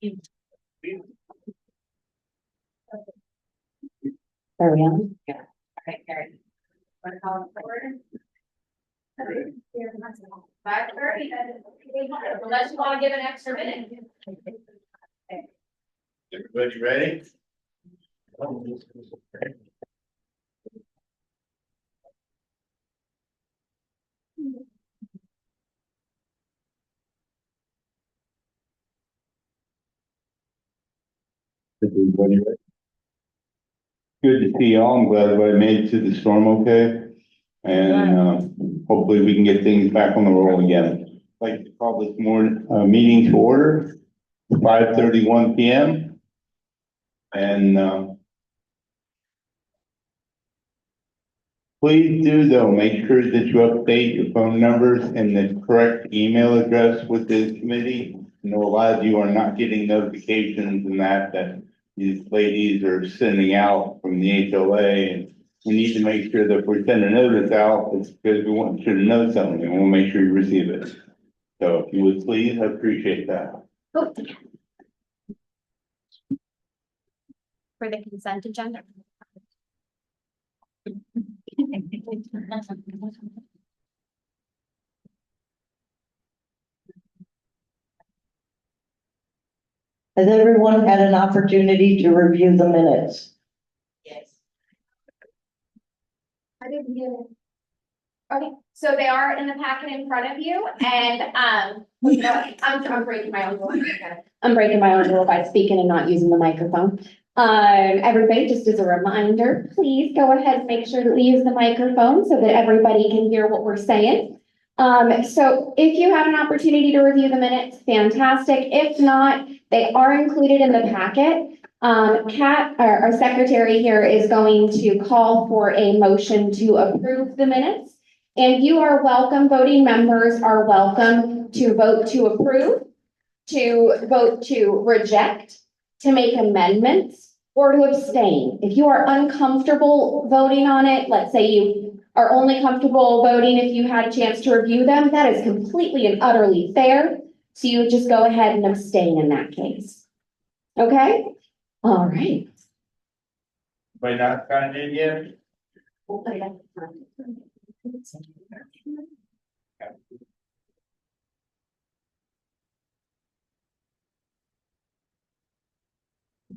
Are we on? Yeah. All right, Karen. Want to call it forward? 5:30. Unless you want to give an extra minute. Everybody ready? Everybody ready? Good to see y'all. I'm glad everybody made it to the storm okay. And hopefully we can get things back on the roll again. I'd like to call this morning meeting to order, 5:31 p.m. And please do though, make sure that you update your phone numbers and the correct email address with the committee. I know a lot of you are not getting notifications and that these ladies are sending out from the HOA, and we need to make sure that if we send a notice out, it's because we want you to know something and we'll make sure you receive it. So if you would please, I appreciate that. For the consent agenda. Has everyone had an opportunity to review the minutes? Yes. I didn't get it. Okay, so they are in the packet in front of you, and you know what? I'm breaking my own rule. I'm breaking my own rule by speaking and not using the microphone. Everybody, just as a reminder, please go ahead and make sure to use the microphone so that everybody can hear what we're saying. So if you have an opportunity to review the minutes, fantastic. If not, they are included in the packet. Kat, our secretary here, is going to call for a motion to approve the minutes. And you are welcome, voting members are welcome to vote to approve, to vote to reject, to make amendments, or to abstain. If you are uncomfortable voting on it, let's say you are only comfortable voting if you had a chance to review them, that is completely and utterly fair. So you would just go ahead and abstain in that case. Okay? All right. But not signed in yet?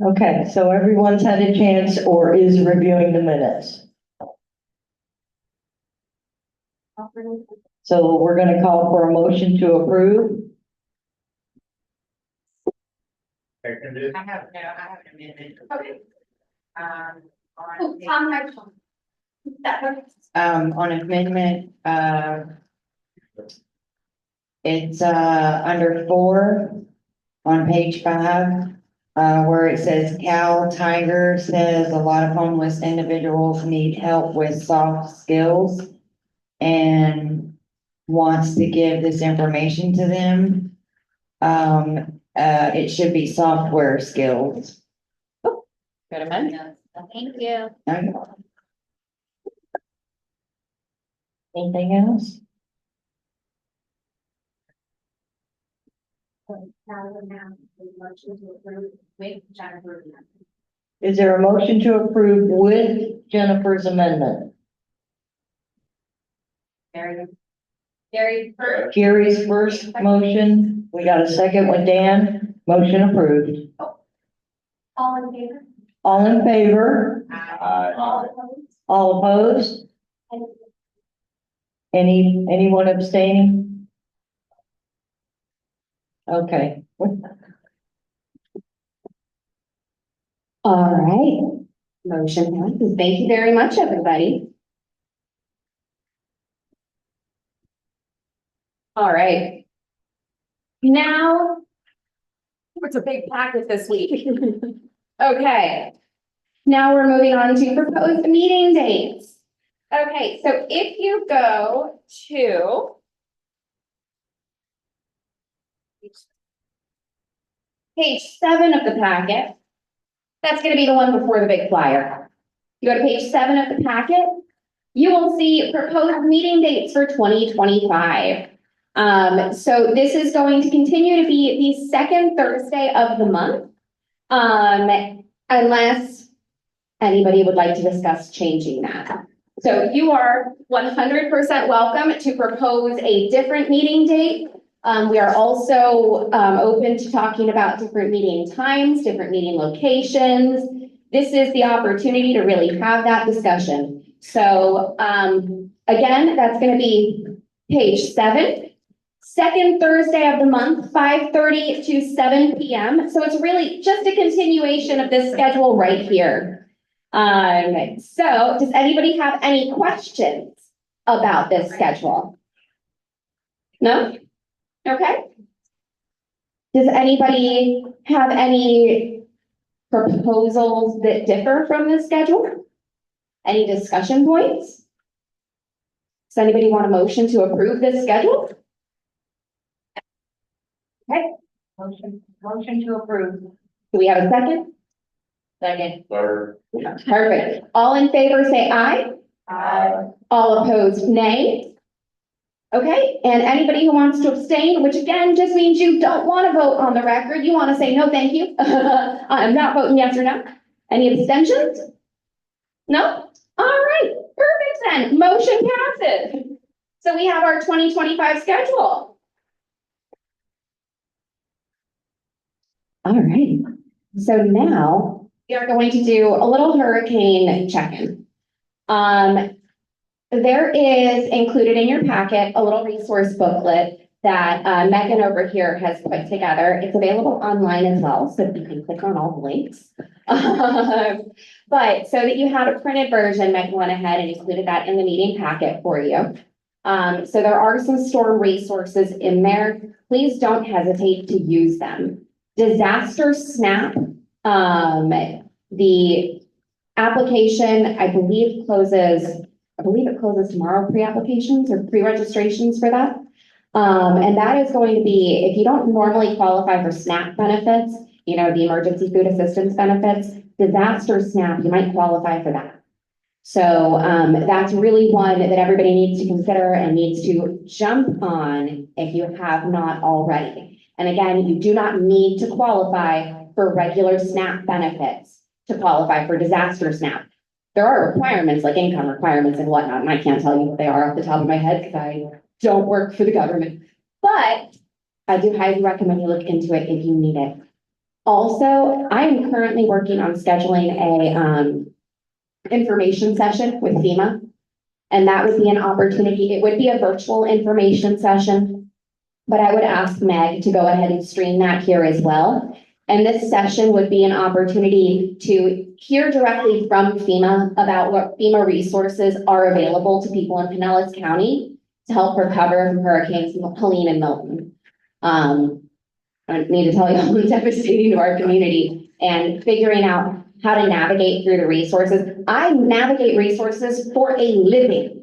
Okay, so everyone's had a chance or is reviewing the minutes. So we're gonna call for a motion to approve. Seconded. I have an amendment. Okay. On Tom, microphone. That one. on amendment, it's under 4 on page 5, where it says Cal Tiger says a lot of homeless individuals need help with soft skills and wants to give this information to them. It should be software skills. Good amendment. Thank you. Anything else? Is there a motion to approve with Jennifer's amendment? Very first. Gary's first motion, we got a second with Dan, motion approved. All in favor? All in favor? All opposed? All opposed? Anyone abstaining? Okay. All right. Motion passes. Thank you very much, everybody. All right. Now, it's a big packet this week. Okay. Now we're moving on to proposed meeting dates. Okay, so if you go to page 7 of the packet, that's going to be the one before the big flyer. You go to page 7 of the packet, you will see proposed meeting dates for 2025. So this is going to continue to be the second Thursday of the month. Unless anybody would like to discuss changing that. So you are 100% welcome to propose a different meeting date. We are also open to talking about different meeting times, different meeting locations. This is the opportunity to really have that discussion. So again, that's going to be page 7. Second Thursday of the month, 5:30 to 7 p.m. So it's really just a continuation of this schedule right here. So does anybody have any questions about this schedule? No? Okay. Does anybody have any proposals that differ from this schedule? Any discussion points? Does anybody want a motion to approve this schedule? Okay, Motion to approve. do we have a second? Second. Perfect. All in favor, say aye. Aye. All opposed, nay. Okay, and anybody who wants to abstain, which again just means you don't want to vote on the record, you want to say no, thank you. I'm not voting yes or no. Any abstentions? No? All right, perfect then. Motion passes. So we have our 2025 schedule. All right, so now we are going to do a little hurricane check-in. There is included in your packet a little resource booklet that Megan over here has put together. It's available online as well, so you can click on all the links. But so that you had a printed version, Megan went ahead and included that in the meeting packet for you. So there are some storm resources in there. Please don't hesitate to use them. Disaster SNAP, the application, I believe it closes tomorrow, pre-applications or pre-registrations for that. And that is going to be, if you don't normally qualify for SNAP benefits, you know, the emergency food assistance benefits, disaster SNAP, you might qualify for that. So that's really one that everybody needs to consider and needs to jump on if you have not already. And again, you do not need to qualify for regular SNAP benefits to qualify for disaster SNAP. There are requirements like income requirements and whatnot, and I can't tell you what they are off the top of my head because I don't work for the government. But I do highly recommend you look into it if you need it. Also, I am currently working on scheduling a information session with FEMA. And that would be an opportunity. It would be a virtual information session. But I would ask Meg to go ahead and stream that here as well. And this session would be an opportunity to hear directly from FEMA about what FEMA resources are available to people in Pinellas County to help recover from hurricanes Helene and Milton. I don't need to tell you how devastating to our community and figuring out how to navigate through the resources. I navigate resources for a living.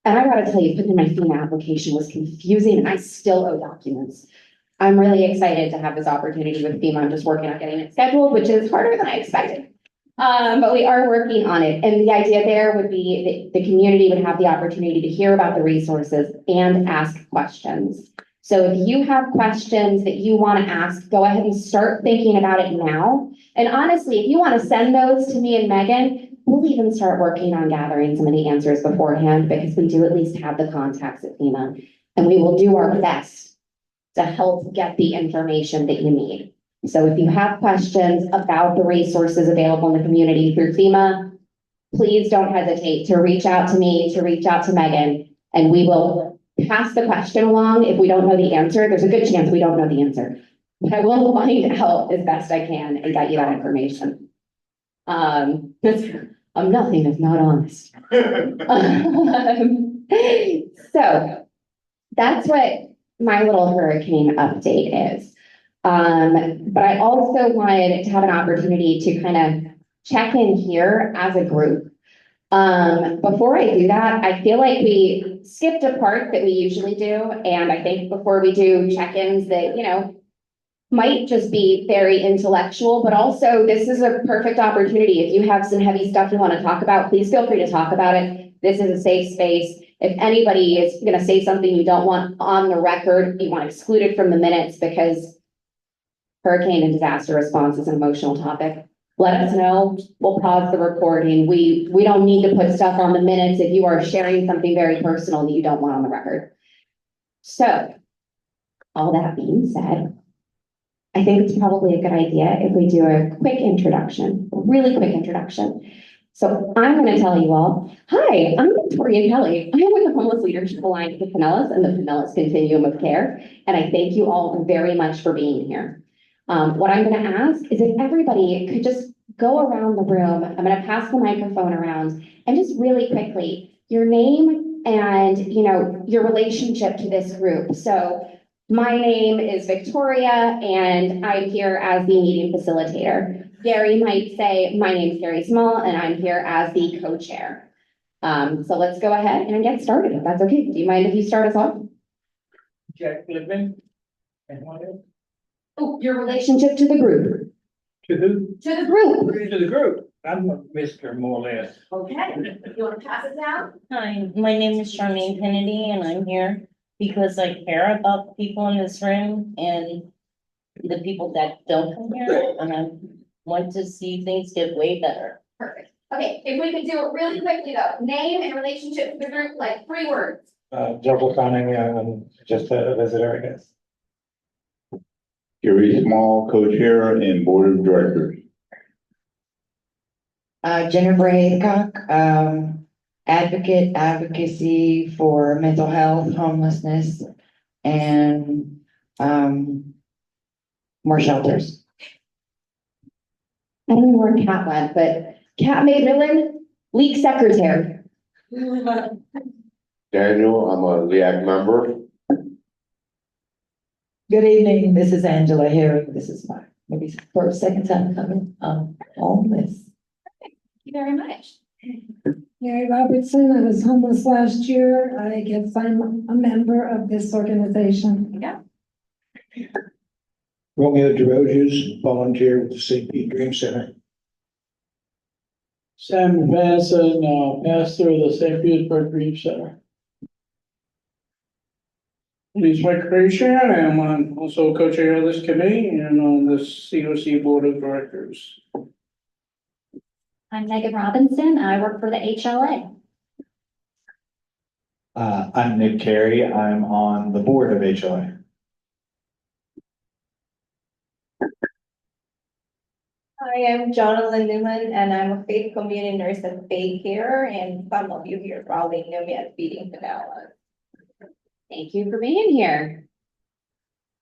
And I gotta tell you, putting in my FEMA application was confusing and I still owe documents. I'm really excited to have this opportunity with FEMA. I'm just working on getting it scheduled, which is harder than I expected. But we are working on it. And the idea there would be that the community would have the opportunity to hear about the resources and ask questions. So if you have questions that you want to ask, go ahead and start thinking about it now. And honestly, if you want to send those to me and Megan, we'll even start working on gathering some of the answers beforehand because we do at least have the contacts at FEMA. And we will do our best to help get the information that you need. So if you have questions about the resources available in the community through FEMA, please don't hesitate to reach out to me, to reach out to Megan, and we will pass the question along. If we don't know the answer, there's a good chance we don't know the answer, but I will find out as best I can and get you that information. I'm nothing if not honest. So that's what my little hurricane update is. But I also wanted to have an opportunity to kind of check in here as a group. Before I do that, I feel like we skipped a part that we usually do. And I think before we do check-ins that, you know, might just be very intellectual, but also this is a perfect opportunity. If you have some heavy stuff you want to talk about, please feel free to talk about it. This is a safe space. If anybody is gonna say something you don't want on the record, you want excluded from the minutes because hurricane and disaster response is an emotional topic, let us know. We'll pause the recording. We don't need to put stuff on the minutes if you are sharing something very personal that you don't want on the record. So, all that being said, I think it's probably a good idea if we do a quick introduction, a really quick introduction. So I'm going to tell you all, hi, I'm Victoria Kelly. I am with the Homeless Leadership Alliance of Pinellas and the Pinellas Continuum of Care, and I thank you all very much for being here. What I'm going to ask is if everybody could just go around the room. I'm going to pass the microphone around and just really quickly, your name and, your relationship to this group. So my name is Victoria and I'm here as the meeting facilitator. Gary might say, my name is Gary Small and I'm here as the co-chair. So let's go ahead and get started if that's okay. Do you mind if you start us off? Jack Lippman. And what else? Oh, your relationship to the group. To who? To the group. To the group. I'm a Mr. more or less. Okay. You want to pass it down? Hi, my name is Charmaine Kennedy and I'm here because I care about the people in this room and the people that don't come here, and I want to see things get way better. Perfect. Okay, if we could do it really quickly though, name and relationship to the group, like 3 words. Joe Conning, I'm just a visitor, I guess. Gary Small, co-chair and board of directors. Jennifer CoC, advocacy for mental health, homelessness, and, more shelters. I don't know where Kat went, but Kat Maidland, LEAC secretary. Daniel, I'm a LEAC member. Good evening, this is Angela Herring. This is my maybe first, second time coming, homeless. Thank you very much. Mary Robertson, I was homeless last year. I guess I'm a member of this organization. Yeah. Romeo DeRoziers, volunteer with the St. Pete Dream Center. Sam Vanson, pastor of the St. Petersburg Dream Center. He's my creation. I am also co-chair of this committee and on the COC board of directors. I'm Megan Robinson. I work for the HLA. I'm Nick Carey. I'm on the board of HLA. I am Jonathan Newman and I'm a faith community nurse at Faith Care, and some of you here probably know me as Feeding Pinellas. Thank you for being here.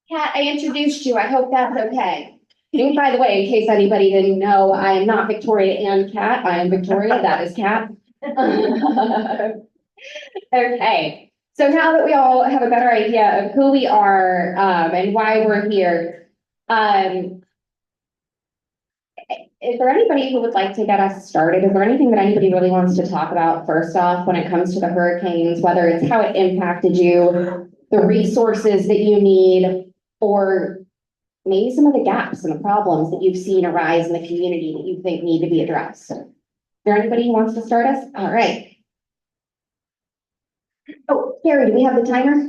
Kat, I introduced you. I hope that's okay. And by the way, in case anybody didn't know, I am not Victoria and Kat. I am Victoria. That is Kat. Okay. So now that we all have a better idea of who we are and why we're here, is there anybody who would like to get us started? Is there anything that anybody really wants to talk about first off when it comes to the hurricanes, whether it's how it impacted you, the resources that you need, or maybe some of the gaps and the problems that you've seen arise in the community that you think need to be addressed? Is there anybody who wants to start us? All right. Oh, Gary, do we have the timer?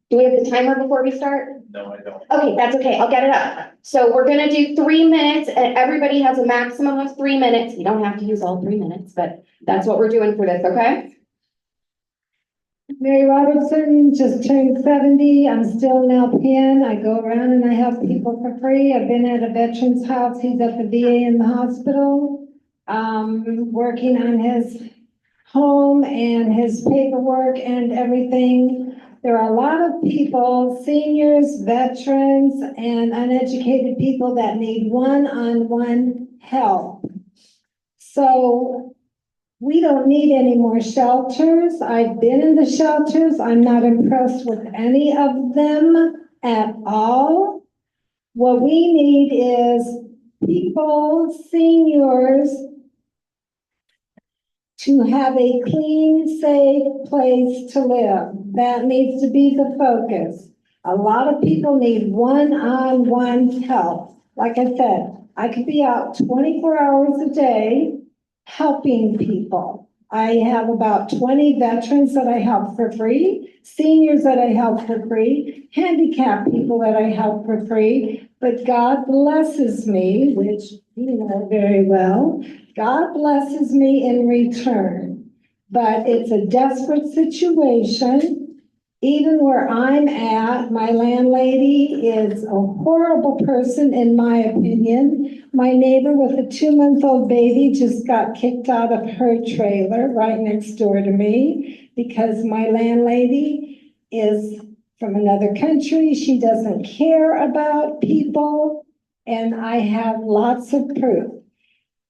Do we have the timer before we start? No, I don't. Okay, that's okay. I'll get it up. So we're gonna do 3 minutes and everybody has a maximum of 3 minutes. You don't have to use all 3 minutes, but that's what we're doing for this, okay? Mary Robertson just turned 70. I'm still an LPN. I go around and I help people for free. I've been at a veteran's house. He's at the VA in the hospital, working on his home and his paperwork and everything. There are a lot of people, seniors, veterans, and uneducated people that need one-on-one help. So we don't need any more shelters. I've been in the shelters. I'm not impressed with any of them at all. What we need is people, seniors, to have a clean, safe place to live. That needs to be the focus. A lot of people need one-on-one help. Like I said, I could be out 24 hours a day helping people. I have about 20 veterans that I help for free, seniors that I help for free, handicapped people that I help for free. But God blesses me, which you know very well. God blesses me in return. But it's a desperate situation. Even where I'm at, my landlady is a horrible person, in my opinion. My neighbor with a 2-month-old baby just got kicked out of her trailer right next door to me because my landlady is from another country. She doesn't care about people, and I have lots of proof.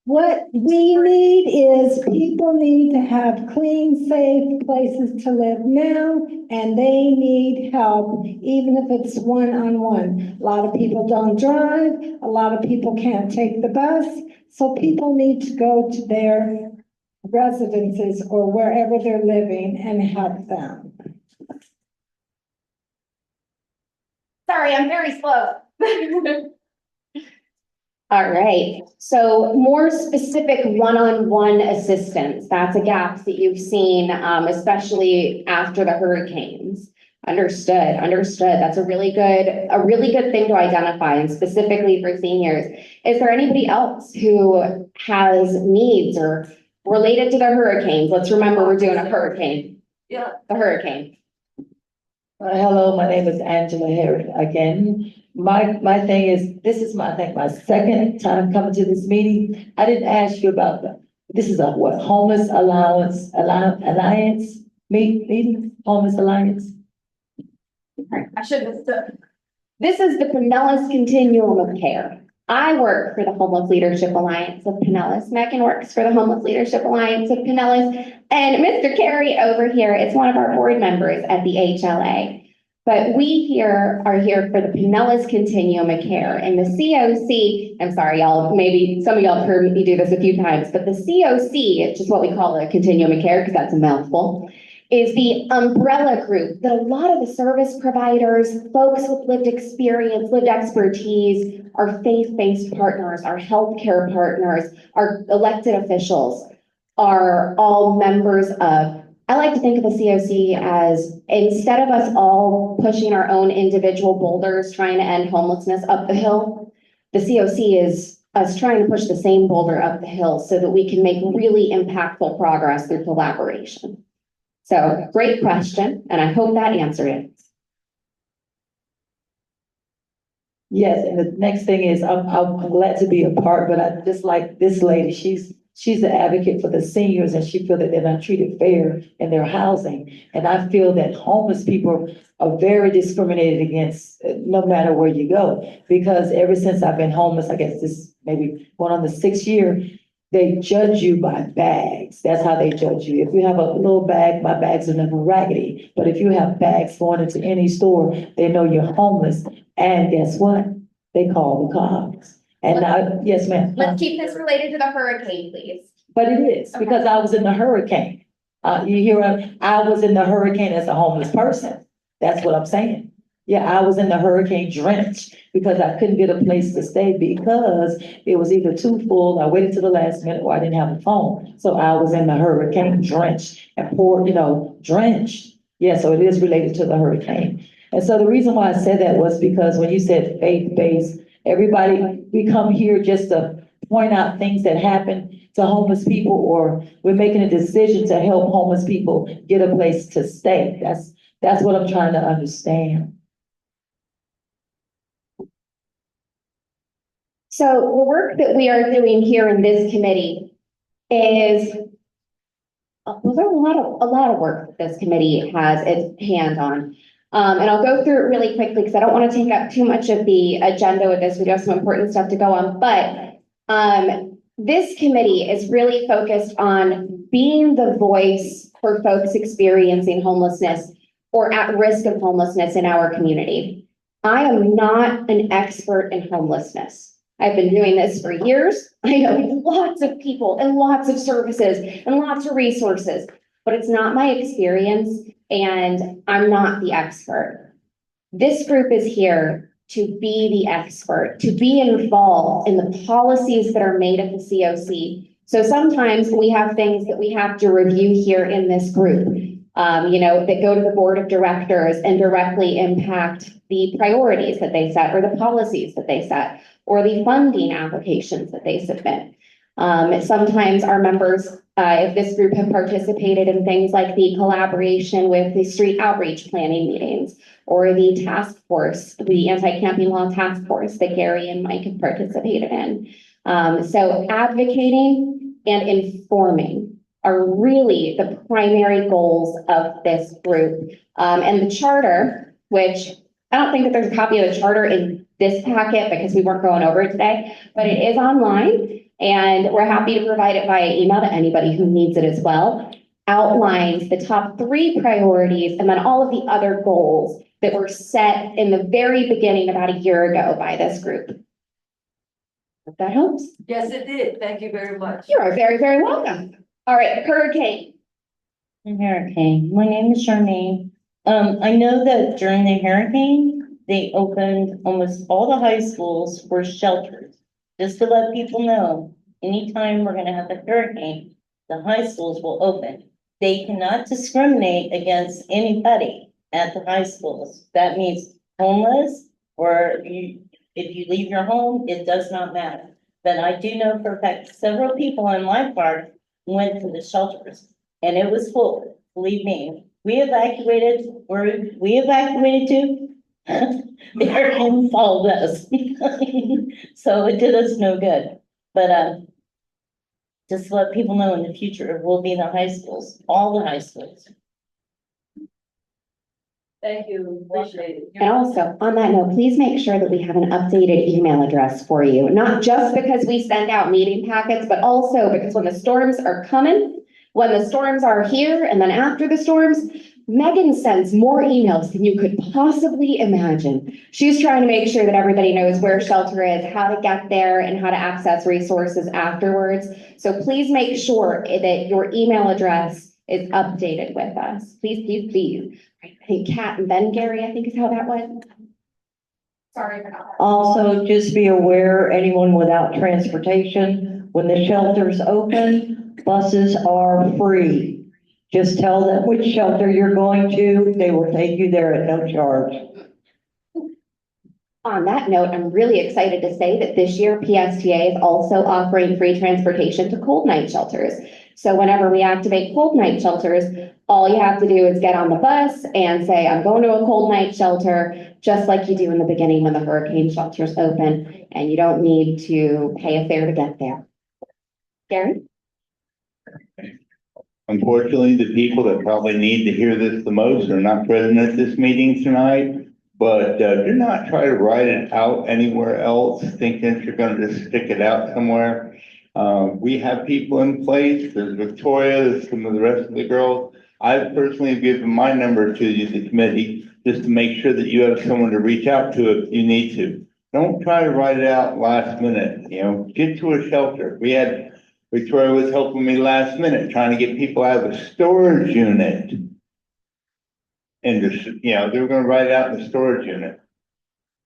What we need is people need to have clean, safe places to live now, and they need help, even if it's one-on-one. A lot of people don't drive, a lot of people can't take the bus, so people need to go to their residences or wherever they're living and help them. Sorry, I'm very slow. All right, so more specific one-on-one assistance, that's a gap that you've seen, especially after the hurricanes. Understood. That's a really good thing to identify, and specifically for seniors. Is there anybody else who has needs or related to the hurricanes? Let's remember we're doing a hurricane. Yeah. The hurricane. Hello, my name is Angela Harris again. My thing is, this is I think my second time coming to this meeting. I didn't ask you about this is a what, homeless alliance meeting, homeless alliance? I should have stood. This is the Pinellas Continuum of Care. I work for the Homeless Leadership Alliance of Pinellas. Megan works for the Homeless Leadership Alliance of Pinellas. And Mr. Carey over here is one of our board members at the HLA. But we here are here for the Pinellas Continuum of Care. And the CoC, I'm sorry, y'all, maybe some of y'all have heard me do this a few times, but the CoC, it's just what we call a Continuum of Care because that's a mouthful, is the umbrella group that a lot of the service providers, folks with lived experience, lived expertise, our faith-based partners, our healthcare partners, our elected officials are all members of. I like to think of the CoC as, instead of us all pushing our own individual boulders trying to end homelessness up the hill, the CoC is us trying to push the same boulder up the hill so that we can make really impactful progress through collaboration. So great question, and I hope that answered it. Yes, and the next thing is, I'm glad to be a part, but I just like this lady, she's the advocate for the seniors, and she feels that they're not treated fair in their housing. And I feel that homeless people are very discriminated against, no matter where you go. Because ever since I've been homeless, I guess this maybe going on the 6th year, they judge you by bags. That's how they judge you. If you have a little bag, my bags are never raggedy. But if you have bags going into any store, they know you're homeless. And guess what? They call the cops. And now, yes, ma'am. Let's keep this related to the hurricane, please. But it is, because I was in the hurricane. You hear, I was in the hurricane as a homeless person. That's what I'm saying. Yeah, I was in the hurricane drenched because I couldn't get a place to stay because it was either too full. I waited to the last minute, or I didn't have a phone. So I was in the hurricane drenched and poured, drenched. Yeah, so it is related to the hurricane. And so the reason why I said that was because when you said faith-based, everybody, we come here just to point out things that happen to homeless people, or we're making a decision to help homeless people get a place to stay. That's what I'm trying to understand. So the work that we are doing here in this committee is, well, there's a lot of work that this committee has its hand on. And I'll go through it really quickly because I don't want to take up too much of the agenda with this. We do have some important stuff to go on, but this committee is really focused on being the voice for folks experiencing homelessness or at risk of homelessness in our community. I am not an expert in homelessness. I've been doing this for years. I know lots of people and lots of services and lots of resources, but it's not my experience and I'm not the expert. This group is here to be the expert, to be involved in the policies that are made at the CoC, So sometimes we have things that we have to review here in this group, that go to the board of directors and directly impact the priorities that they set or the policies that they set or the funding applications that they submit. Sometimes our members, if this group have participated in things like the collaboration with the street outreach planning meetings or the task force, the anti-camping law task force that Gary and Mike have participated in. So advocating and informing are really the primary goals of this group. And the charter, which I don't think that there's a copy of the charter in this packet because we weren't going over it today, but it is online and we're happy to provide it via email to anybody who needs it as well. Outlines the top 3 priorities and then all of the other goals that were set in the very beginning about a year ago by this group. If that helps. Yes, it did. Thank you very much. You are very, very welcome. All right, hurricane. Hurricane, my name is Charmaine. I know that during the hurricane, they opened almost all the high schools for shelters. Just to let people know, anytime we're gonna have a hurricane, the high schools will open. They cannot discriminate against anybody at the high schools. That means homeless or if you leave your home, it does not matter. But I do know for a fact, several people in my part went to the shelters and it was full, believe me. We evacuated too. The hurricane followed us. So it did us no good. But just to let people know in the future, it will be the high schools, all the high schools. Thank you. Appreciate it. And also, on that note, please make sure that we have an updated email address for you, not just because we send out meeting packets, but also because when the storms are coming, when the storms are here, and then after the storms, Megan sends more emails than you could possibly imagine. She's trying to make sure that everybody knows where shelter is, how to get there, and how to access resources afterwards. So please make sure that your email address is updated with us. Please, please, please. I think Kat and then Gary, I think is how that went. Sorry about that. Also, just be aware, anyone without transportation, when the shelters open, buses are free. Just tell them which shelter you're going to, they will take you there at no charge. On that note, I'm really excited to say that this year PSTA is also offering free transportation to cold night shelters. So whenever we activate cold night shelters, all you have to do is get on the bus and say, I'm going to a cold night shelter, just like you do in the beginning when the hurricane shelters open, and you don't need to pay a fare to get there. Gary? Unfortunately, the people that probably need to hear this the most are not present at this meeting tonight. But do not try to write it out anywhere else, thinking that you're going to just stick it out somewhere. We have people in place. There's Victoria, there's some of the rest of the girls. I personally have given my number to the committee just to make sure that you have someone to reach out to if you need to. Don't try to write it out last minute, get to a shelter. Victoria was helping me last minute, trying to get people out of the storage unit. And just, they were gonna write it out in the storage unit.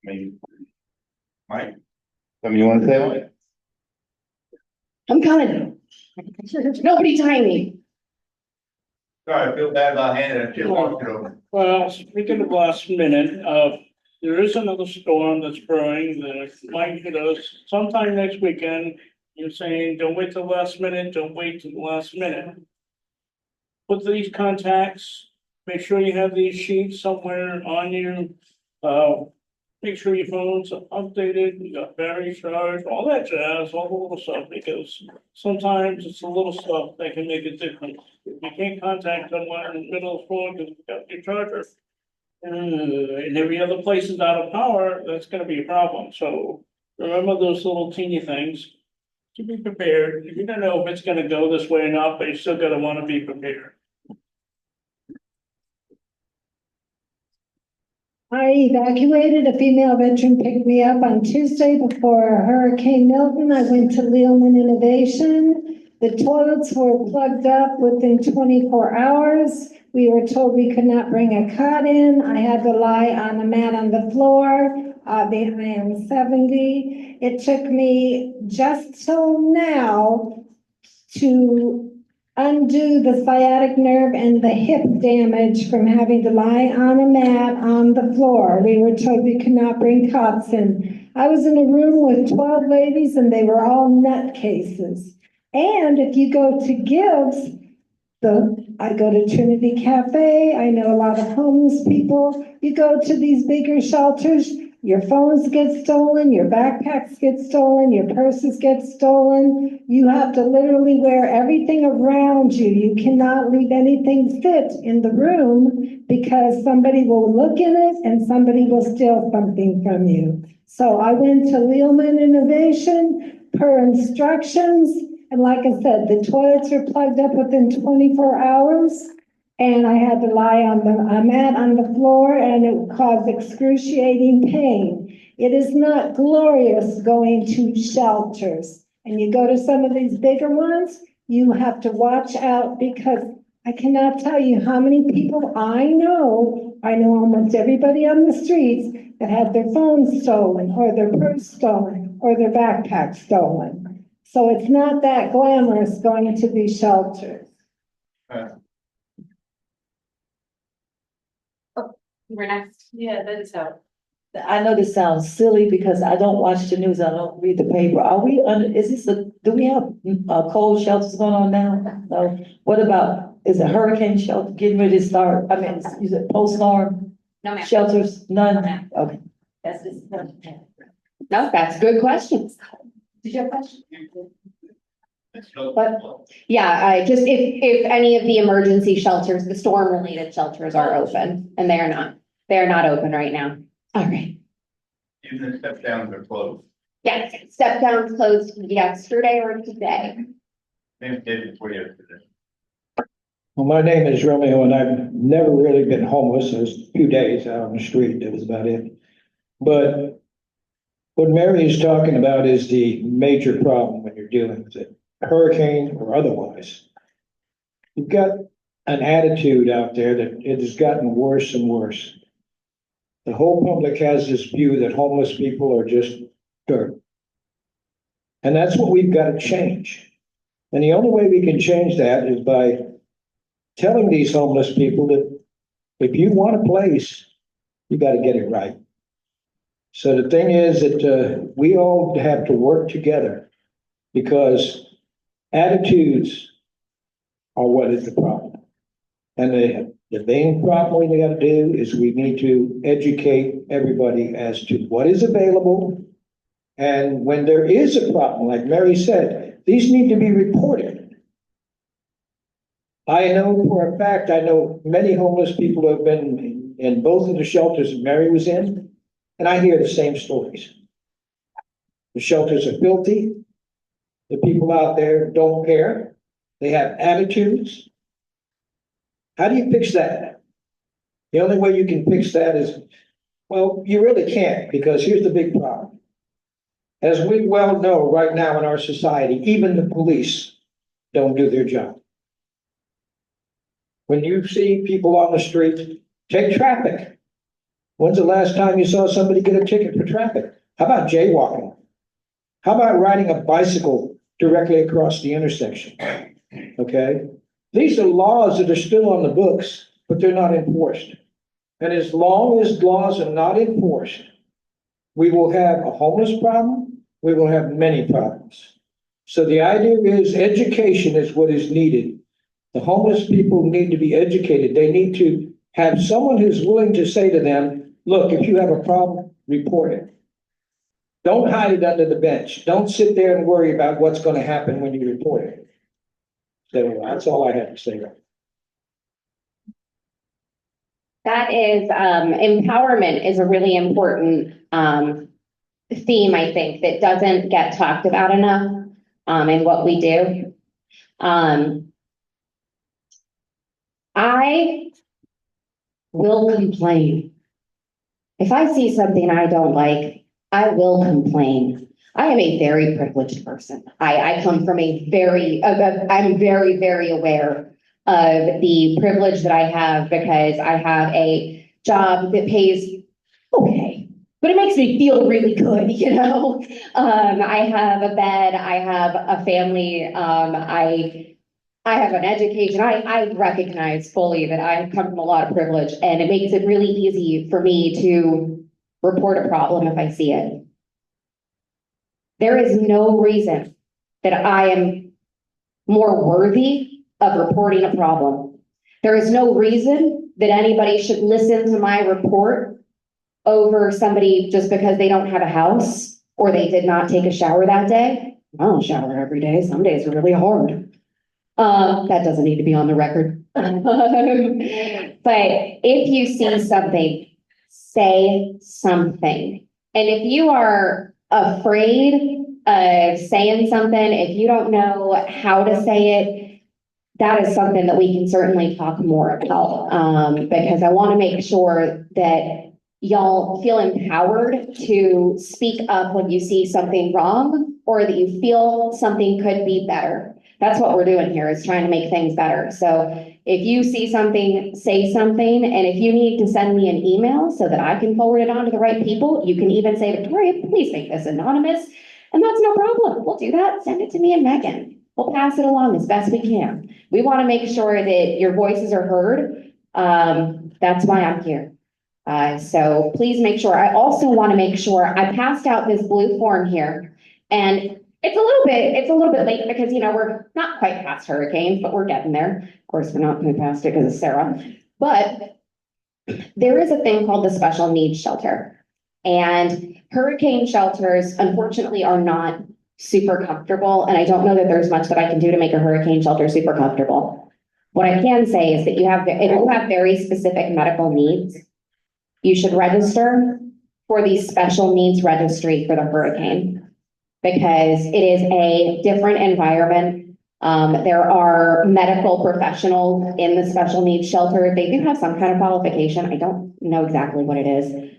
I mean, Mike, something you wanna say, Mike? I'm coming. Nobody time me. Sorry, I feel bad about handing it, just walked it over. Well, speaking of last minute, there is another storm that's brewing that might hit us sometime next weekend. You're saying, don't wait till the last minute, don't wait till the last minute. Put these contacts, make sure you have these sheets somewhere on you. Make sure your phone's updated, you got battery charged, all that jazz, all the little stuff, because sometimes it's the little stuff that can make a difference. If you can't contact someone in the middle of the phone because you got your charger, and every other place is out of power, that's gonna be a problem. So remember those little teeny things to be prepared. You don't know if it's gonna go this way or not, but you still gotta wanna be prepared. I evacuated. A female veteran picked me up on Tuesday before Hurricane Milton. I went to Lealman Innovation. The toilets were plugged up within 24 hours. We were told we could not bring a cot in. I had to lie on a mat on the floor. I am 70. It took me just till now to undo the sciatic nerve and the hip damage from having to lie on a mat on the floor. We were told we could not bring cots in. I was in a room with 12 ladies and they were all nut cases. And if you go to Gibbs, I go to Trinity Cafe, I know a lot of homeless people. You go to these bigger shelters, your phones get stolen, your backpacks get stolen, your purses get stolen. You have to literally wear everything around you. You cannot leave anything fit in the room because somebody will look in it and somebody will steal something from you. So I went to Lealman Innovation per instructions. And like I said, the toilets were plugged up within 24 hours. And I had to lie on a mat on the floor and it caused excruciating pain. It is not glorious going to shelters. And you go to some of these bigger ones, you have to watch out because I cannot tell you how many people I know almost everybody on the streets that had their phones stolen or their purse stolen or their backpack stolen. So it's not that glamorous going to these shelters. We're next. Yeah, that's how. I know this sounds silly because I don't watch the news, I don't read the paper. Are we under, do we have cold shelters going on now? No. What about, is it hurricane shelter getting ready to start? I mean, is it post-storm No, ma'am. shelters? None? No, ma'am. Okay. That's just. No, that's a good question. Did you have a question? But, yeah, I just, if any of the emergency shelters, the storm-related shelters are open, and they are not open right now. All right. Even the step downs are closed. Yes, step downs closed yesterday or today. Maybe did before yesterday. Well, my name is Romeo and I've never really been homeless. There's a few days out on the street, that was about it. But what Mary is talking about is the major problem when you're dealing with it, hurricane or otherwise. You've got an attitude out there that it has gotten worse and worse. The whole public has this view that homeless people are just dirt. And that's what we've got to change. And the only way we can change that is by telling these homeless people that if you want a place, you got to get it right. So the thing is that we all have to work together because attitudes are what is the problem. And the main problem we got to do is we need to educate everybody as to what is available. And when there is a problem, like Mary said, these need to be reported. I know for a fact, I know many homeless people who have been in both of the shelters that Mary was in, and I hear the same stories. The shelters are filthy. The people out there don't care. They have attitudes. How do you fix that? The only way you can fix that is, well, you really can't, because here's the big problem. As we well know right now in our society, even the police don't do their job. When you see people on the street, take traffic. When's the last time you saw somebody get a ticket for traffic? How about jaywalking? How about riding a bicycle directly across the intersection? Okay? These are laws that are still on the books, but they're not enforced. And as long as laws are not enforced, we will have a homeless problem, we will have many problems. So the idea is education is what is needed. The homeless people need to be educated. They need to have someone who's willing to say to them, look, if you have a problem, report it. Don't hide it under the bench. Don't sit there and worry about what's going to happen when you report it. So that's all I have to say. That is, empowerment is a really important, theme, I think, that doesn't get talked about enough, in what we do. I will complain. If I see something I don't like, I will complain. I am a very privileged person. I come from I'm very, very aware of the privilege that I have because I have a job that pays okay. but it makes me feel really good, you know? I have a bed, I have a family, I have an education. I recognize fully that I come from a lot of privilege, and it makes it really easy for me to report a problem if I see it. There is no reason that I am more worthy of reporting a problem. There is no reason that anybody should listen to my report over somebody just because they don't have a house or they did not take a shower that day. I don't shower every day. Some days are really hard. That doesn't need to be on the record. But if you see something, say something. And if you are afraid of saying something, if you don't know how to say it, that is something that we can certainly talk more about. Because I want to make sure that y'all feel empowered to speak up when you see something wrong or that you feel something could be better. That's what we're doing here, is trying to make things better. So if you see something, say something, and if you need to send me an email so that I can forward it on to the right people, you can even say, Victoria, please make this anonymous. And that's no problem. We'll do that. Send it to me and Megan. We'll pass it along as best we can. We want to make sure that your voices are heard. That's why I'm here. So please make sure. I also want to make sure I passed out this blue form here, and it's a little bit late because, you know, we're not quite past hurricanes, but we're getting there. Of course, we're not going past it because of Sarah. But there is a thing called the special needs shelter. And hurricane shelters, unfortunately, are not super comfortable. And I don't know that there's much that I can do to make a hurricane shelter super comfortable. What I can say is that if you have very specific medical needs, you should register for the special needs registry for the hurricane, because it is a different environment. There are medical professionals in the special needs shelter. They do have some kind of qualification. I don't know exactly what it is.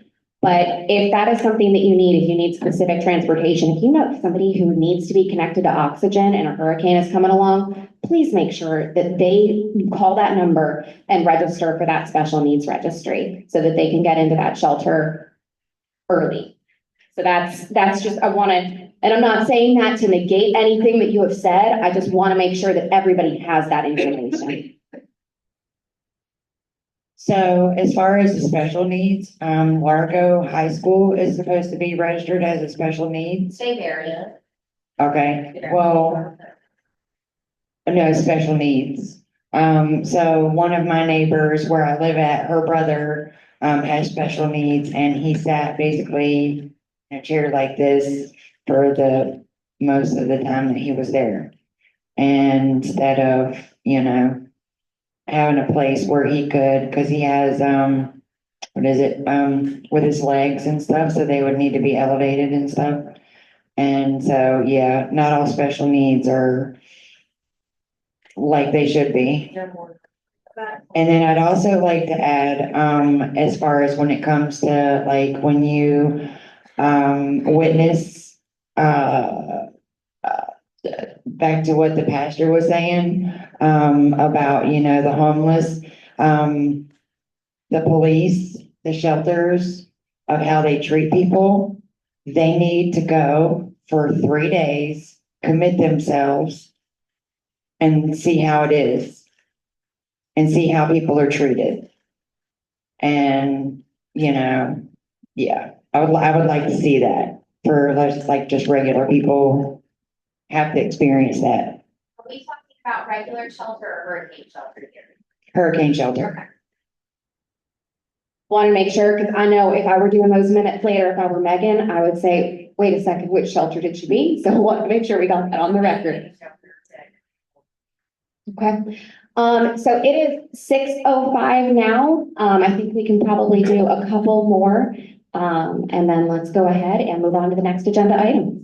But if that is something that you need, if you need specific transportation, if you know somebody who needs to be connected to oxygen and a hurricane is coming along, please make sure that they call that number and register for that special needs registry so that they can get into that shelter early. So that's just, and I'm not saying that to negate anything that you have said. I just want to make sure that everybody has that information. So as far as the special needs, Largo High School is supposed to be registered as a special needs. Same area. Okay, well, no, special needs. So one of my neighbors where I live at, her brother, has special needs, and he sat basically in a chair like this for the most of the time that he was there. And instead of, you know, having a place where he could, because he has, with his legs and stuff, so they would need to be elevated and stuff. And so, yeah, not all special needs are like they should be. And then I'd also like to add, as far as when it comes to like when you witness, back to what the pastor was saying, about, you know, the homeless, the police, the shelters, of how they treat people, they need to go for 3 days, commit themselves, and see how it is, and see how people are treated. And, you know, yeah, I would like to see that for like just regular people have to experience that. Are we talking about regular shelter or hurricane shelter here? Hurricane shelter. Want to make sure, because I know if I were doing those minutes later, if I were Megan, I would say, wait a second, which shelter did she mean? So I want to make sure we got that on the record. Okay, so it is 6:05 now. I think we can probably do a couple more. And then let's go ahead and move on to the next agenda item.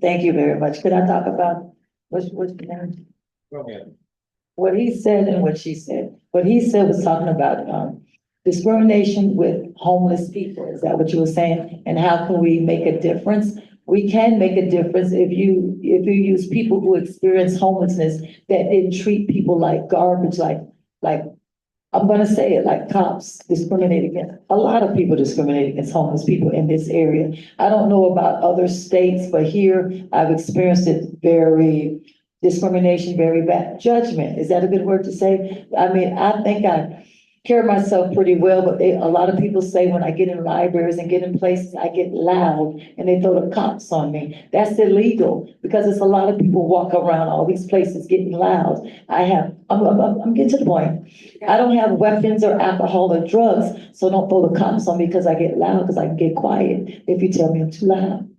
Thank you very much. Could I talk about what's what he said and what she said? What he said was talking about discrimination with homeless people. Is that what you were saying? And how can we make a difference? We can make a difference if you use people who experience homelessness that didn't treat people like garbage, like I'm gonna say it like cops discriminate against, a lot of people discriminate against homeless people in this area. I don't know about other states, but here I've experienced it very discrimination, very bad judgment. Is that a good word to say? I mean, I think I carry myself pretty well, but a lot of people say when I get in libraries and get in places, I get loud and they throw the cops on me. That's illegal because it's a lot of people walk around all these places getting loud. I'm getting to the point. I don't have weapons or alcohol or drugs, so don't throw the cops on me because I get loud, because I can get quiet if you tell me I'm too loud.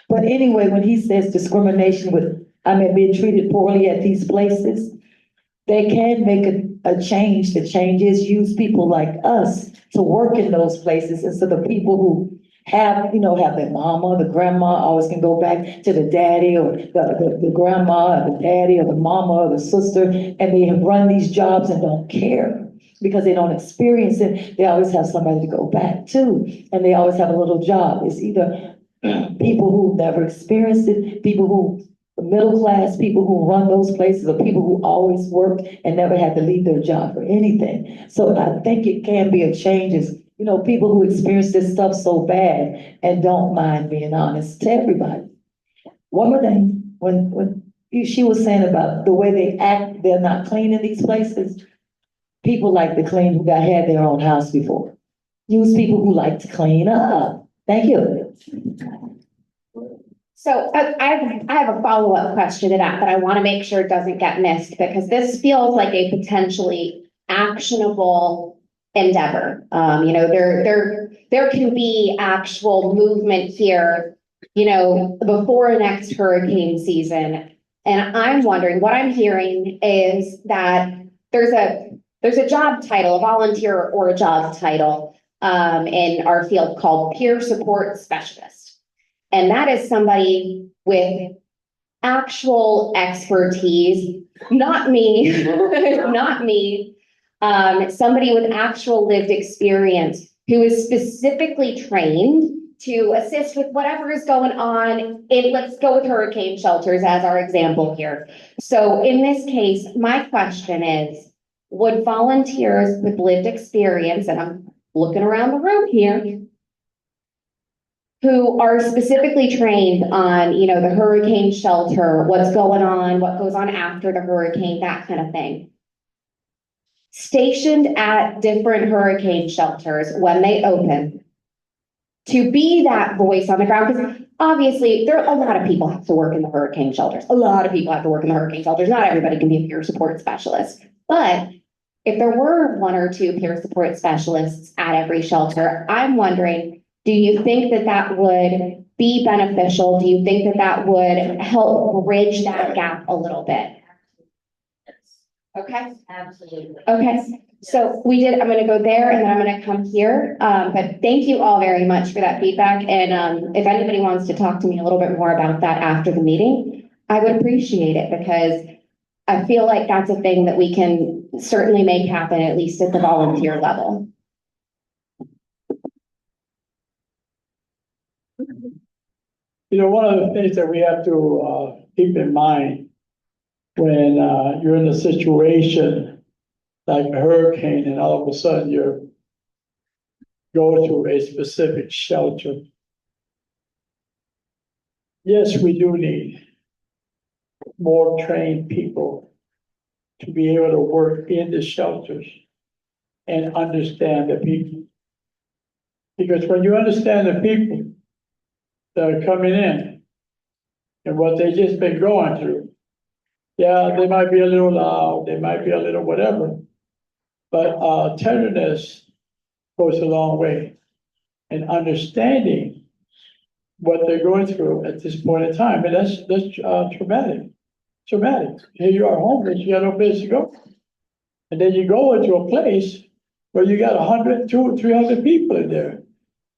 But anyway, when he says discrimination being treated poorly at these places, they can make a change. The change is use people like us to work in those places instead of people who have their mama, the grandma, always can go back to the daddy or the grandma or the daddy or the mama or the sister, and they have run these jobs and don't care because they don't experience it. They always have somebody to go back to, and they always have a little job. It's either people who never experienced it, people who middle class, people who run those places, or people who always worked and never had to leave their job for anything. So I think it can be a change. Is people who experience this stuff so bad and don't mind being honest to everybody. One more thing, when she was saying about the way they act, they're not clean in these places. People like to clean who had their own house before. Use people who like to clean up. Thank you. So I have a follow-up question to that, but I want to make sure it doesn't get missed because this feels like a potentially actionable endeavor. There can be actual movement here, before next hurricane season. And I'm wondering, what I'm hearing is that there's a job title, a volunteer or a job title, in our field called peer support specialist. And that is somebody with actual expertise, not me, not me, somebody with actual lived experience who is specifically trained to assist with whatever is going on. Let's go with hurricane shelters as our example here. So in this case, my question is, would volunteers with lived experience, and I'm looking around the room here, who are specifically trained on, the hurricane shelter, what's going on, what goes on after the hurricane, that kind of thing, stationed at different hurricane shelters when they open, to be that voice on the ground, because obviously a lot of people have to work in the hurricane shelters. A lot of people have to work in the hurricane shelters. Not everybody can be a peer support specialist. But if there were one or two peer support specialists at every shelter, I'm wondering, do you think that would be beneficial? Do you think that would help bridge that gap a little bit? Okay. Absolutely. Okay. So I'm going to go there and then I'm going to come here. But thank you all very much for that feedback. And if anybody wants to talk to me a little bit more about that after the meeting, I would appreciate it because I feel like that's a thing that we can certainly make happen, at least at the volunteer level. One of the things that we have to keep in mind when you're in a situation like a hurricane and all of a sudden you're going to a specific shelter. Yes, we do need more trained people to be able to work in the shelters and understand the people. Because when you understand the people that are coming in and what they just been going through, yeah, they might be a little loud, they might be a little whatever, but tenderness goes a long way. And understanding what they're going through at this point in time, and that's traumatic. Traumatic. Here you are homeless, you got no place to go. And then you go into a place where you got 100, 200, 300 people in there.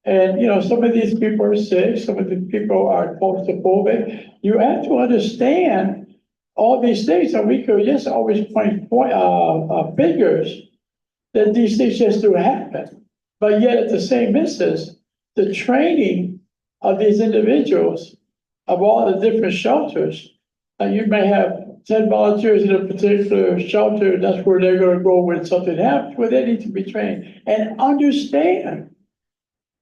And, some of these people are sick, some of the people are claustrophobic. You have to understand all these things, and we could just always point fingers that these things just do happen. But yet at the same instance, the training of these individuals of all the different shelters, you may have send volunteers in a particular shelter, that's where they're gonna go when something happens, where they need to be trained and understand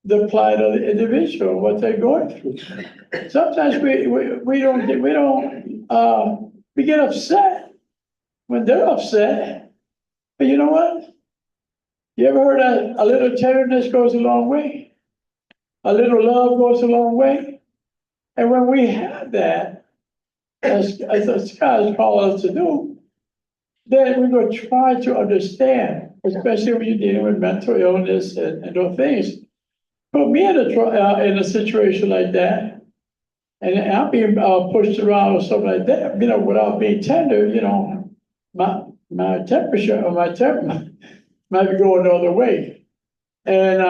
the plight of the individual, what they're going through. Sometimes we get upset when they're upset. But you know what? You ever heard that a little tenderness goes a long way? A little love goes a long way? And when we have that, as the guys call us to do, then we're going to try to understand, especially when you're dealing with mental illness and those things. Put me in a situation like that, and I'm being pushed around or something like that, you know, without being tender, you know, my temperature or my temper might be going the other way. And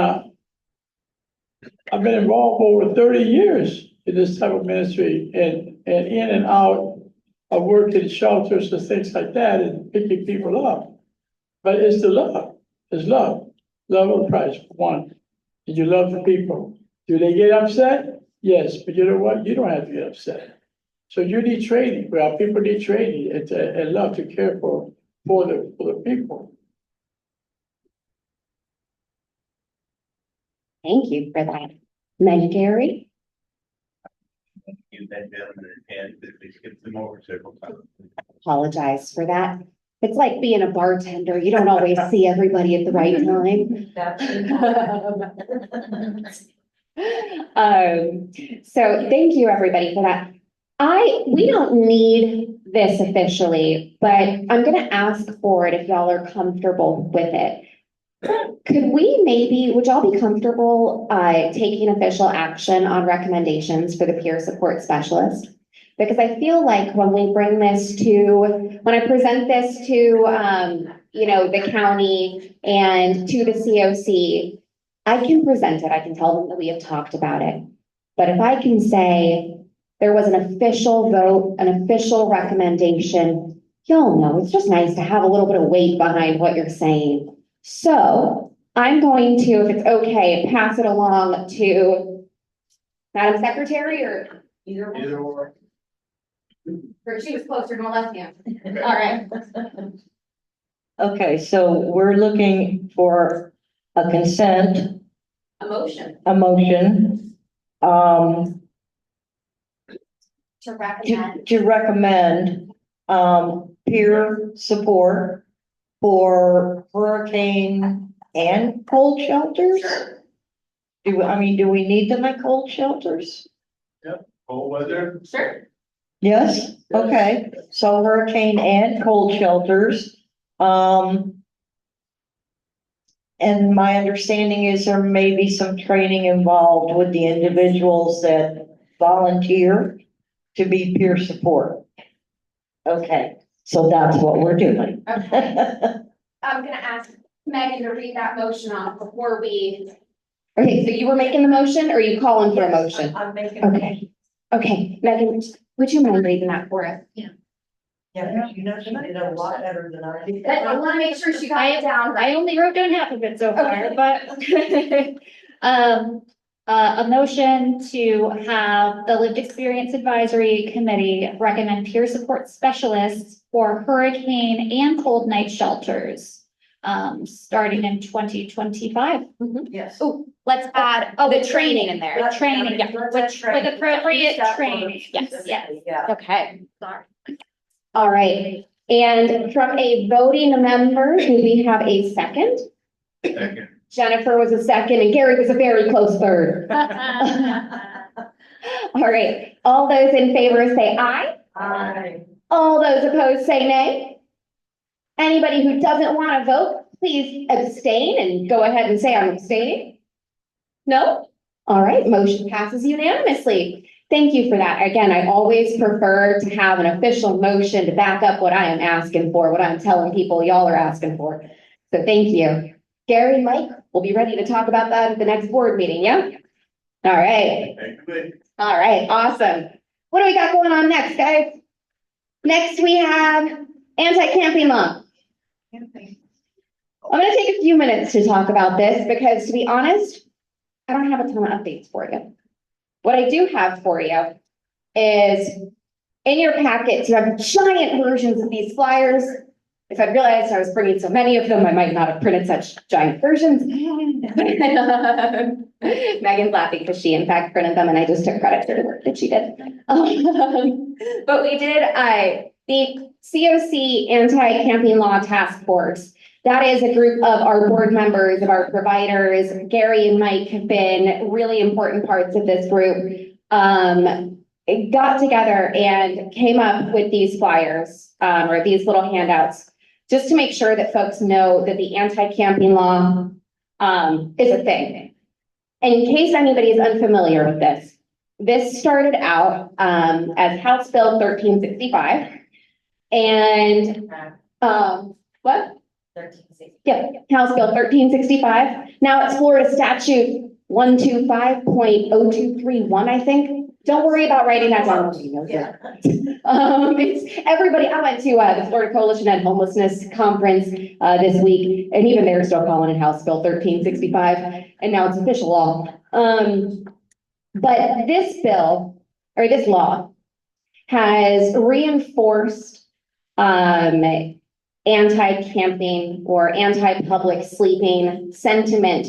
I've been involved over 30 years in this type of ministry and in and out. I worked in shelters and things like that and picking people up. But it's the love. It's love. Love of Christ, one. Did you love the people? Do they get upset? Yes, but you know what? You don't have to get upset. So you need training. Well, people need training and love to care for the people. Thank you for that. Meg Gary? Give that gentleman a chance if we skip them over several times. Apologize for that. It's like being a bartender. You don't always see everybody at the right time. So thank you, everybody, for that. We don't need this officially, but I'm gonna ask for it if y'all are comfortable with it. Would y'all be comfortable taking official action on recommendations for the peer support specialist? Because I feel like when I present this to, you know, the county and to the COC, I can present it, I can tell them that we have talked about it. But if I can say there was an official vote, an official recommendation, y'all know, it's just nice to have a little bit of weight behind what you're saying. So I'm going to, if it's okay, pass it along to Madam Secretary or either one. Or she was closer to my left hand. All right. Okay, so we're looking for a consent, A motion a motion, to recommend. to recommend, peer support for hurricane and cold shelters? Do we need them at cold shelters? Cold weather? Sure. Yes, okay, so hurricane and cold shelters. And my understanding is there may be some training involved with the individuals that volunteer to be peer support. Okay, so that's what we're doing. Okay. I'm gonna ask Megan to read that motion off before we. Okay, so you were making the motion or are you calling for a motion? I'm making. Okay. Okay, Megan, would you mind reading that for us? Yeah, you know, she did a lot better than I did. I wanna make sure she got it down right. I only wrote down half of it so far, Okay. but a motion to have the Lived Experience Advisory Committee recommend peer support specialists for hurricane and cold night shelters, starting in 2025. Yes. Oh, let's add, the training in there. With training, yeah, with appropriate training, yes. Yeah. Okay. Sorry. All right, and from a voting member, do we have a second? Second. Jennifer was a second and Gary was a very close third. All right, all those in favor say aye. Aye. All those opposed say nay. Anybody who doesn't want to vote, please abstain and go ahead and say I'm abstaining. No? All right, motion passes unanimously. Thank you for that. Again, I always prefer to have an official motion to back up what I am asking for, what I'm telling people y'all are asking for. So thank you. Gary, Mike, we'll be ready to talk about that at the next board meeting, yeah? All right. All right, awesome. What do we got going on next, guys? Next, we have anti-camping law. I'm gonna take a few minutes to talk about this because, to be honest, I don't have a ton of updates for you. What I do have for you is In your packets, you have giant versions of these flyers. If I'd realized I was bringing so many of them, I might not have printed such giant versions. Megan's laughing because she in fact printed them and I just took credit for the work that she did. But we did, the CoC Anti-Camping Law Task Force. That is a group of our board members, of our providers. Gary and Mike have been really important parts of this group. Got together and came up with these flyers, or these little handouts, just to make sure that folks know that the anti-camping law is a thing. And in case anybody is unfamiliar with this started out as House Bill 1365. And what? 1365. Yeah, House Bill 1365. Now it's Florida Statute 125.0231, I think. Don't worry about writing that down. Yeah. It's everybody. I went to the Florida Coalition on Homelessness Conference this week, and even they're still calling it House Bill 1365, and now it's official law. But this bill, or this law, has reinforced anti-camping or anti-public sleeping sentiment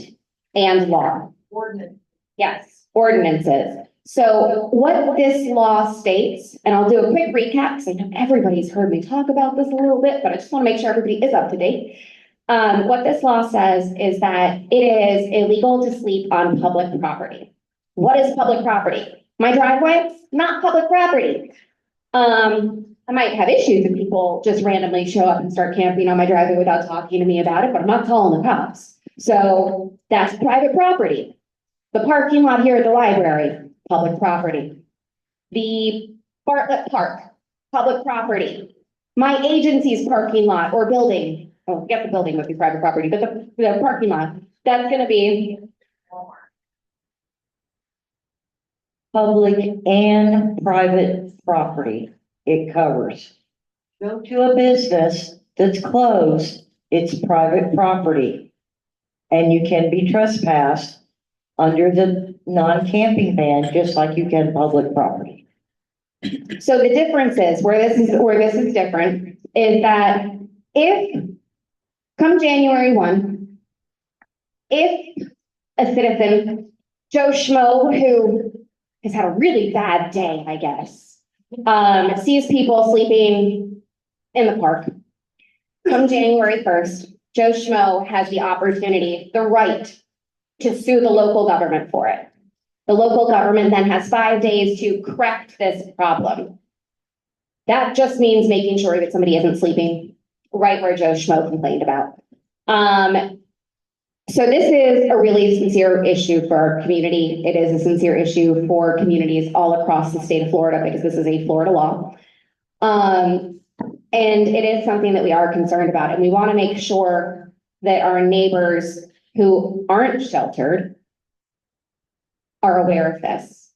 and law. Ordinance. Yes, ordinances. So what this law states, and I'll do a quick recap because I know everybody's heard me talk about this a little bit, but I just want to make sure everybody is up to date. What this law says is that it is illegal to sleep on public property. What is public property? My driveway? Not public property. I might have issues if people just randomly show up and start camping on my driveway without talking to me about it, but I'm not calling the cops. So that's private property. The parking lot here at the library, public property. The Bartlett Park, public property. My agency's parking lot or building, oh, get the building would be private property, but the parking lot, that's gonna be Public and private property, it covers. Go to a business that's closed, it's private property. And you can be trespassed under the non-camping ban, just like you can public property. So the difference is, where this is different, is that if, come January 1, if a citizen, Joe Schmo, who has had a really bad day, I guess, sees people sleeping in the park, come January 1st, Joe Schmo has the opportunity, the right to sue the local government for it. The local government then has 5 days to correct this problem. That just means making sure that somebody isn't sleeping right where Joe Schmo complained about. So this is a really sincere issue for our community. It is a sincere issue for communities all across the state of Florida because this is a Florida law. And it is something that we are concerned about, and we want to make sure that our neighbors who aren't sheltered are aware of this.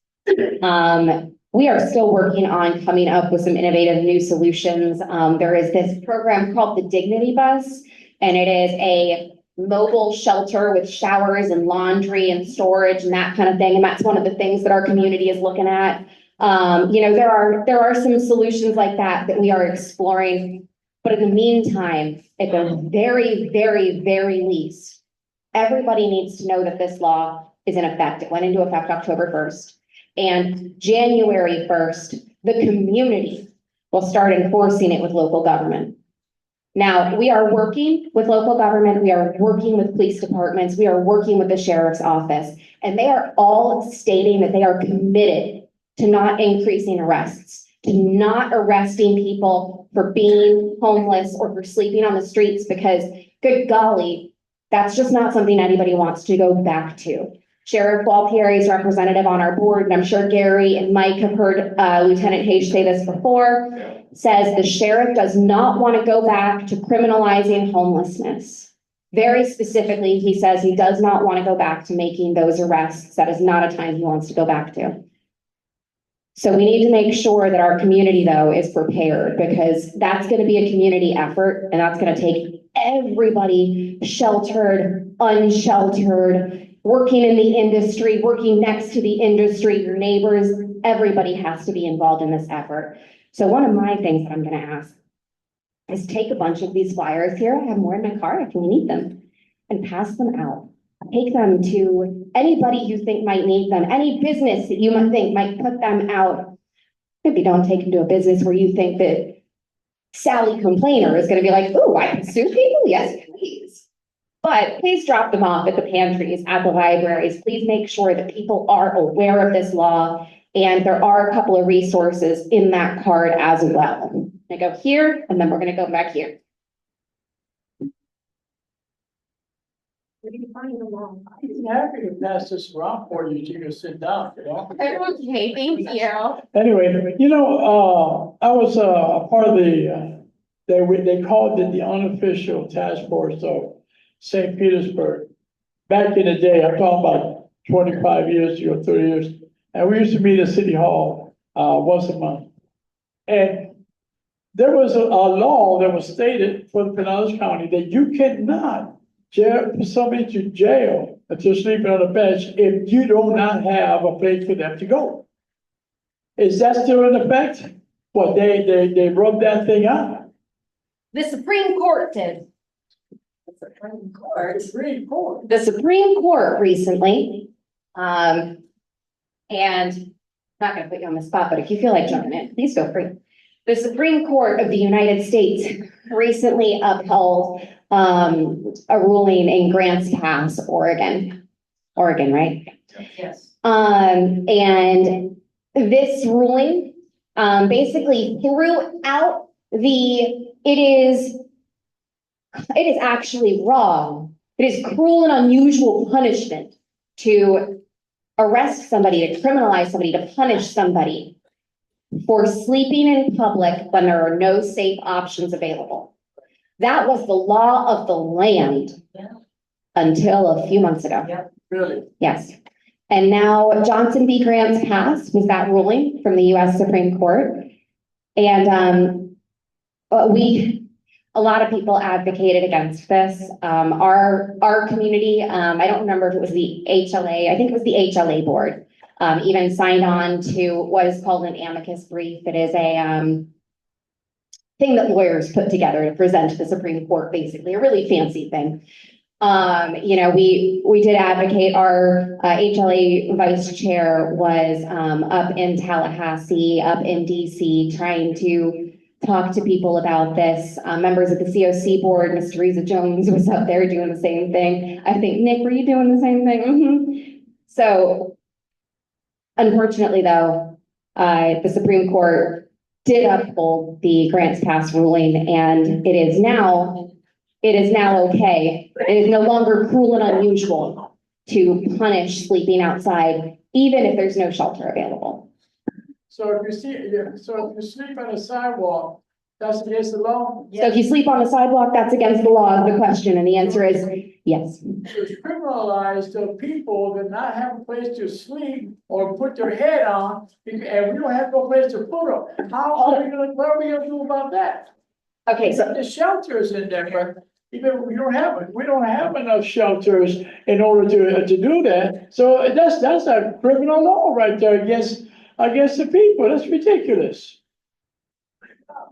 We are still working on coming up with some innovative new solutions. There is this program called the Dignity Bus, and it is a mobile shelter with showers and laundry and storage and that kind of thing. And that's one of the things that our community is looking at. You know, there are some solutions like that that we are exploring. But in the meantime, at the very, very, very least, everybody needs to know that this law is in effect. It went into effect October 1st. And January 1st, the community will start enforcing it with local government. Now, we are working with local government. We are working with police departments. We are working with the sheriff's office. And they are all stating that they are committed to not increasing arrests, to not arresting people for being homeless or for sleeping on the streets, because good golly, that's just not something anybody wants to go back to. Sheriff Gualtieri's representative on our board, and I'm sure Gary and Mike have heard Lieutenant Hage say this before, says the sheriff does not want to go back to criminalizing homelessness. Very specifically, he says he does not want to go back to making those arrests. That is not a time he wants to go back to. So we need to make sure that our community, though, is prepared, because that's going to be a community effort, and that's going to take everybody, sheltered, unsheltered, working in the industry, working next to the industry, your neighbors, everybody has to be involved in this effort. So one of my things that I'm gonna ask is take a bunch of these flyers here, I have more in my car if you need them, and pass them out. Take them to anybody you think might need them, any business that you might think might put them out. Maybe don't take them to a business where you think that Sally Complainer is gonna be like, oh, I can sue people? Yes, please. But please drop them off at the pantries, at the libraries. Please make sure that people are aware of this law. And there are a couple of resources in that card as well. I go here, and then we're gonna go back here. Where do you find the law? I'm happy to pass this around for you, you can sit down, you know? Okay, thank you. Anyway, you know, I was a part of the, they called it the unofficial task force of St. Petersburg. Back in the day, I'm talking about 25 years ago, 30 years, and we used to meet at City Hall once a month. And there was a law that was stated for the Pinellas County that you cannot put somebody to jail if they're sleeping on a bench if you do not have a place for them to go. Is that still in effect? Well, they rubbed that thing out. The Supreme Court did. Supreme Court. The Supreme Court recently, and I'm not gonna put you on the spot, but if you feel like jumping in, please feel free. The Supreme Court of the United States recently upheld a ruling in Grants Pass, Oregon, right? Yes. And this ruling basically threw out it is actually wrong. It is cruel and unusual punishment to arrest somebody, to criminalize somebody, to punish somebody for sleeping in public when there are no safe options available. That was the law of the land until a few months ago. Really? Yes. And now Johnson v. Grants Pass was that ruling from the US Supreme Court. And a lot of people advocated against this. Our community, I don't remember if it was the HLA, I think it was the HLA board, even signed on to what is called an amicus brief. It is a thing that lawyers put together to present to the Supreme Court, basically, a really fancy thing. You know, we did advocate. Our HLA vice chair was up in Tallahassee, up in DC, trying to talk to people about this. Members of the COC board, Ms. Teresa Jones was up there doing the same thing. I think, Nick, were you doing the same thing? Mm-hmm. So unfortunately, though, the Supreme Court did uphold the Grants Pass ruling, and it is now okay. It is no longer cruel and unusual to punish sleeping outside, even if there's no shelter available. So if you sleep on a sidewalk, that's against the law? So if you sleep on the sidewalk, that's against the law is the question, and the answer is yes. So it's criminalized to people that not have a place to sleep or put their head on, and we don't have no place to put them. What are we gonna do about that? Okay, so the shelters in there, but even we don't have enough shelters in order to do that. So that's a criminal law right there against the people. That's ridiculous.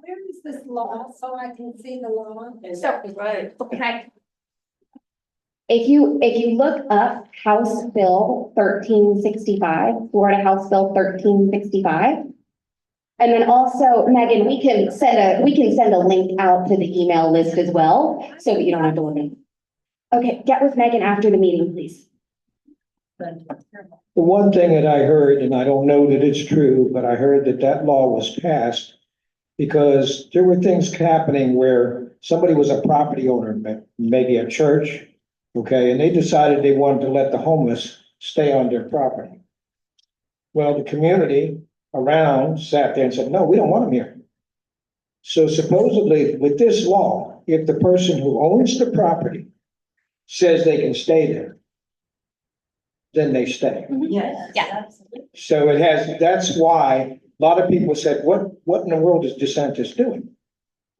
Where is this law, so I can see the law? So, okay, if you look up House Bill 1365, Florida House Bill 1365, and then also, Megan, we can send a link out to the email list as well, so that you don't have to look in. Okay, get with Megan after the meeting, please. The one thing that I heard, and I don't know that it's true, but I heard that law was passed because there were things happening where somebody was a property owner, maybe a church, okay, and they decided they wanted to let the homeless stay on their property. Well, the community around sat there and said, no, we don't want them here. So supposedly with this law, if the person who owns the property says they can stay there, then they stay. Yes. Yeah. So that's why a lot of people said, what in the world is DeSantis doing?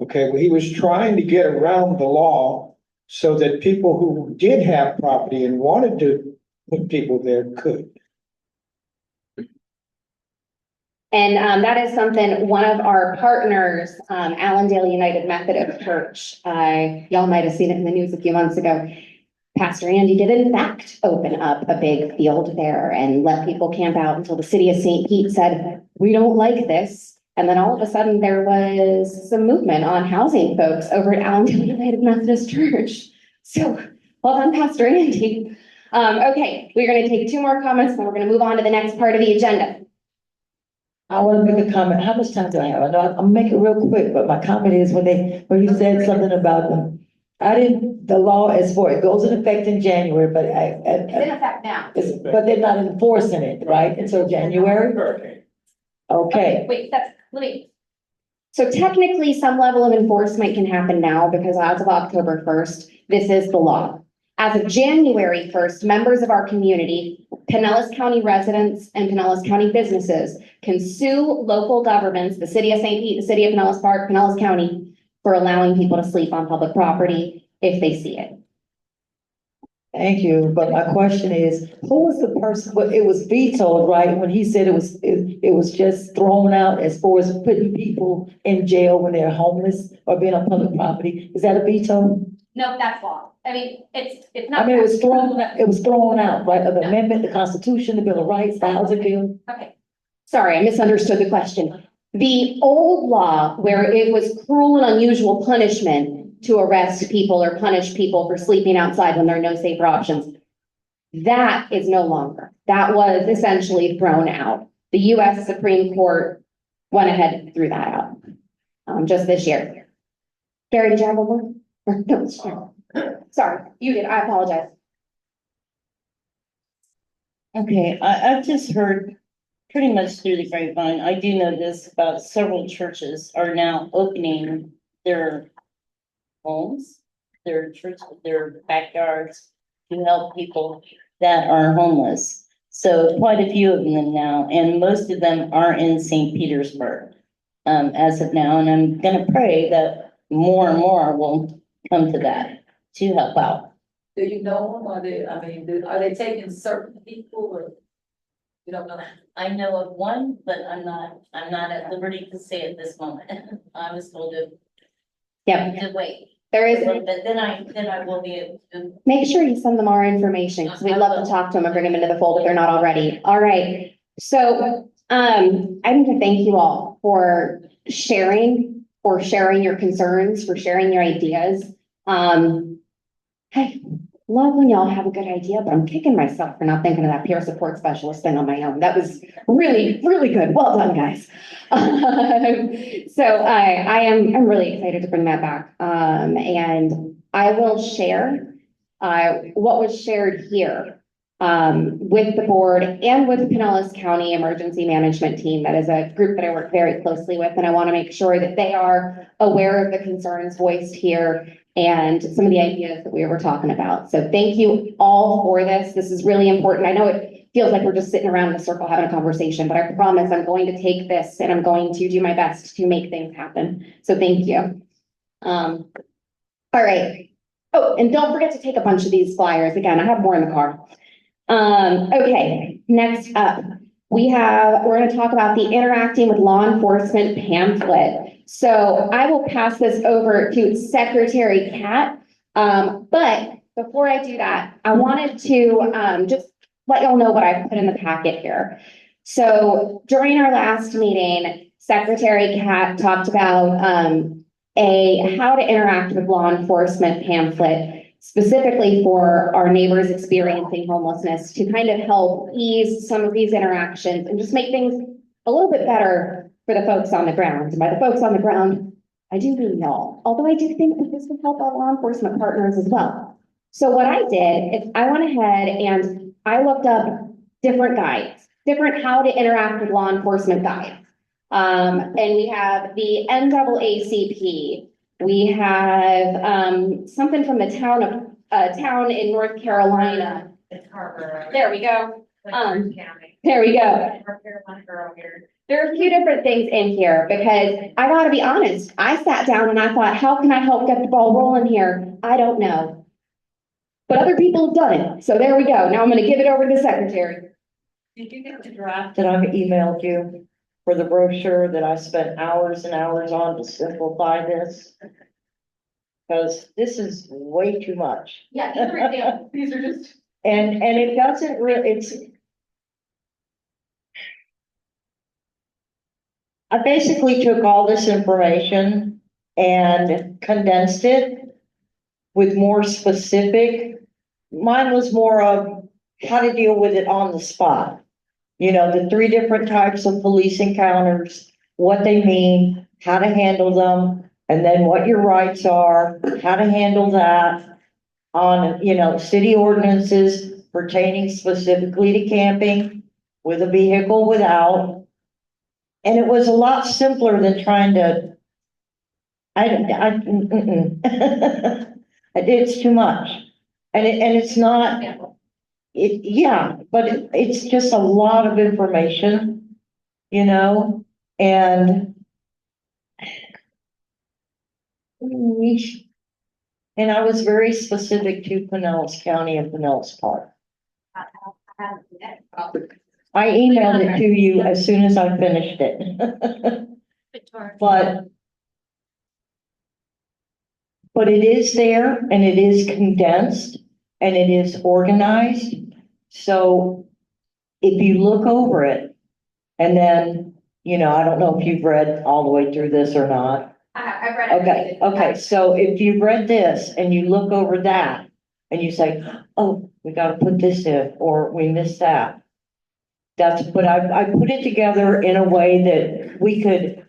Okay, well, he was trying to get around the law so that people who did have property and wanted to put people there could. And that is something one of our partners, Allendale United Methodist Church, y'all might have seen it in the news a few months ago. Pastor Andy did in fact open up a big field there and let people camp out until the city of St. Pete said, we don't like this. And then all of a sudden there was some movement on housing folks over at Allendale United Methodist Church. So well done, Pastor Andy. Okay, we're going to take 2 more comments, then we're going to move on to the next part of the agenda. I want to make a comment. How much time do I have? I know I'm making it real quick, but my comment is when you said something about them. The law is for, it goes in effect in January, but It's in effect now. but they're not enforcing it, right, until January? Okay. Wait, so technically, some level of enforcement can happen now because as of October 1st, this is the law. As of January 1st, members of our community, Pinellas County residents and Pinellas County businesses can sue local governments, the city of St. Pete, the city of Pinellas Park, Pinellas County, for allowing people to sleep on public property if they see it. Thank you, but my question is, who was the person, but it was vetoed, right, when he said it was just thrown out as far as putting people in jail when they're homeless or being on public property? Is that a veto? No, that's law. I mean, it's not. I mean, it was thrown out, right, of the amendment, the Constitution, the Bill of Rights, the housing bill? Okay. Sorry, I misunderstood the question. The old law where it was cruel and unusual punishment to arrest people or punish people for sleeping outside when there are no safer options, that is no longer. That was essentially thrown out. The US Supreme Court went ahead and threw that out just this year. Gary, did you have one more? No, sorry, you did. I apologize. Okay, I've just heard pretty much through the grapevine, I do know this about several churches are now opening their homes, their church, their backyards to help people that are homeless. So quite a few of them now, and most of them are in St. Petersburg as of now. And I'm gonna pray that more and more will come to that to help out. Do you know them, are they taking certain people or? You don't know? I know of one, but I'm not at liberty to say at this moment. I was told to wait. There is. But then I will be able to. Make sure you send them our information because we'd love to talk to them and bring them into the fold if they're not already. All right. So I need to thank you all for sharing your concerns, for sharing your ideas. Hey, love when y'all have a good idea, but I'm kicking myself for not thinking of that peer support specialist thing on my own. That was really, really good. Well done, guys. So I'm really excited to bring that back. And I will share what was shared here with the board and with the Pinellas County Emergency Management Team. That is a group that I work very closely with, and I want to make sure that they are aware of the concerns voiced here and some of the ideas that we were talking about. So thank you all for this. This is really important. I know it feels like we're just sitting around in a circle having a conversation, but I promise I'm going to take this and I'm going to do my best to make things happen. So thank you. All right. Oh, and don't forget to take a bunch of these flyers. Again, I have more in the car. Okay, next up, we're going to talk about the Interacting with Law Enforcement pamphlet. So I will pass this over to Secretary Kat. But before I do that, I wanted to just let y'all know what I put in the packet here. So during our last meeting, Secretary Kat talked about how to interact with law enforcement pamphlet, specifically for our neighbors experiencing homelessness, to kind of help ease some of these interactions and just make things a little bit better for the folks on the ground. And by the folks on the ground, I do mean y'all, although I do think that this would help our law enforcement partners as well. So what I did is I went ahead and I looked up different guides, different how to interact with law enforcement guides. And we have the NAACP. We have something from the town in North Carolina. There we go. There we go. There are a few different things in here because I gotta be honest, I sat down and I thought, how can I help get the ball rolling here? I don't know. But other people have done it. So there we go. Now I'm gonna give it over to the secretary. Did you get the draft that I emailed you? for the brochure that I spent hours and hours on to simplify this. Because this is way too much. Yeah, these are examples. These are just. And it doesn't really, I basically took all this information and condensed it with more specific. Mine was more of how to deal with it on the spot. You know, the 3 different types of police encounters, what they mean, how to handle them, and then what your rights are, how to handle that on, you know, city ordinances pertaining specifically to camping with a vehicle without. And it was a lot simpler than trying to, it's too much. And it's not, but it's just a lot of information, you know, and I was very specific to Pinellas County and Pinellas Park. I emailed it to you as soon as I finished it. But it is there and it is condensed and it is organized. So if you look over it and then, you know, I don't know if you've read all the way through this or not. I've read it. Okay, so if you've read this and you look over that and you say, oh, we gotta put this in, or we missed that. But I put it together in a way that we could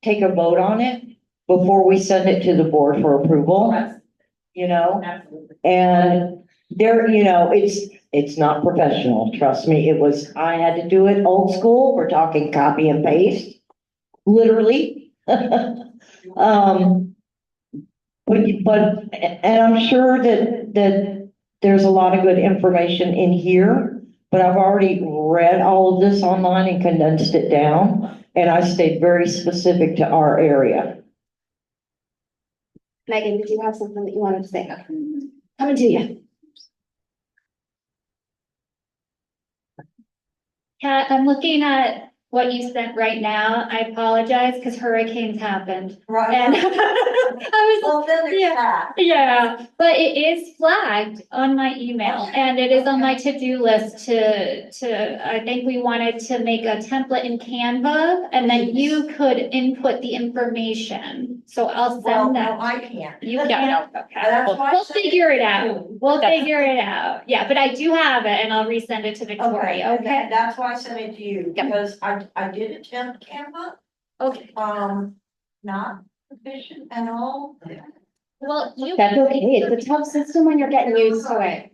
take a vote on it before we send it to the board for approval, you know? And there, you know, it's not professional, trust me. I had to do it old school. We're talking copy and paste, literally. And I'm sure that there's a lot of good information in here, but I've already read all of this online and condensed it down, and I stayed very specific to our area. Megan, did you have something that you wanted to say? Coming to you. Kat, I'm looking at what you sent right now. I apologize because hurricanes happened. Right. And I was, yeah, but it is flagged on my email and it is on my to-do list I think we wanted to make a template in Canva and then you could input the information. So I'll send that. I can't. You can't? Okay. We'll figure it out. We'll figure it out. Yeah, but I do have it and I'll resend it to Victoria, okay? That's why I sent it to you, because I did attempt Canva, Okay. not efficient at all. Well, That's okay. It's a tough system when you're getting used to it.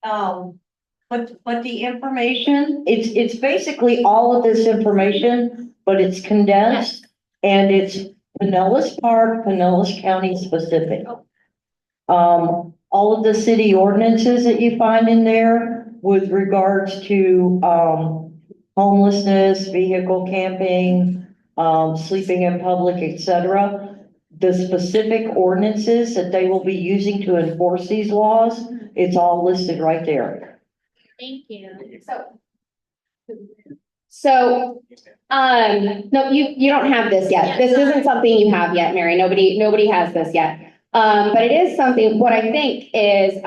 But the information, it's basically all of this information, but it's condensed and it's Pinellas Park, Pinellas County specific. All of the city ordinances that you find in there with regards to, homelessness, vehicle camping, sleeping in public, etc. The specific ordinances that they will be using to enforce these laws, it's all listed right there. thank you. So, no, you don't have this yet. This isn't something you have yet, Mary. Nobody has this yet. But it is something, what I think is,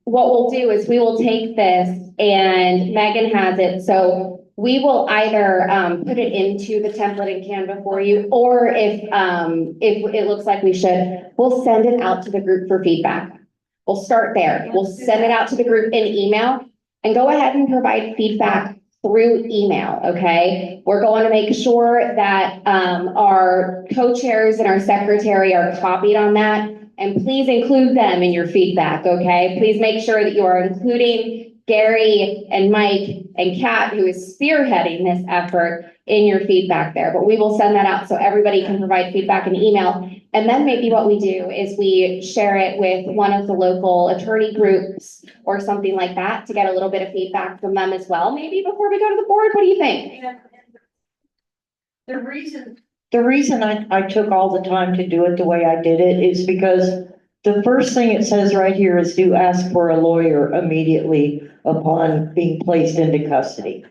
what we'll do is we will take this and Megan has it. So we will either, put it into the template in Canva for you, or if it looks like we should, we'll send it out to the group for feedback. We'll start there. We'll send it out to the group in email and go ahead and provide feedback through email, okay? We're going to make sure that our co-chairs and our secretary are copied on that, and please include them in your feedback, okay? Please make sure that you are including Gary and Mike and Kat, who is spearheading this effort, in your feedback there. But we will send that out so everybody can provide feedback in email. And then maybe what we do is we share it with one of the local attorney groups or something like that to get a little bit of feedback from them as well, maybe before we go to the board. What do you think? The reason I took all the time to do it the way I did it is because the first thing it says right here is to ask for a lawyer immediately upon being placed into custody.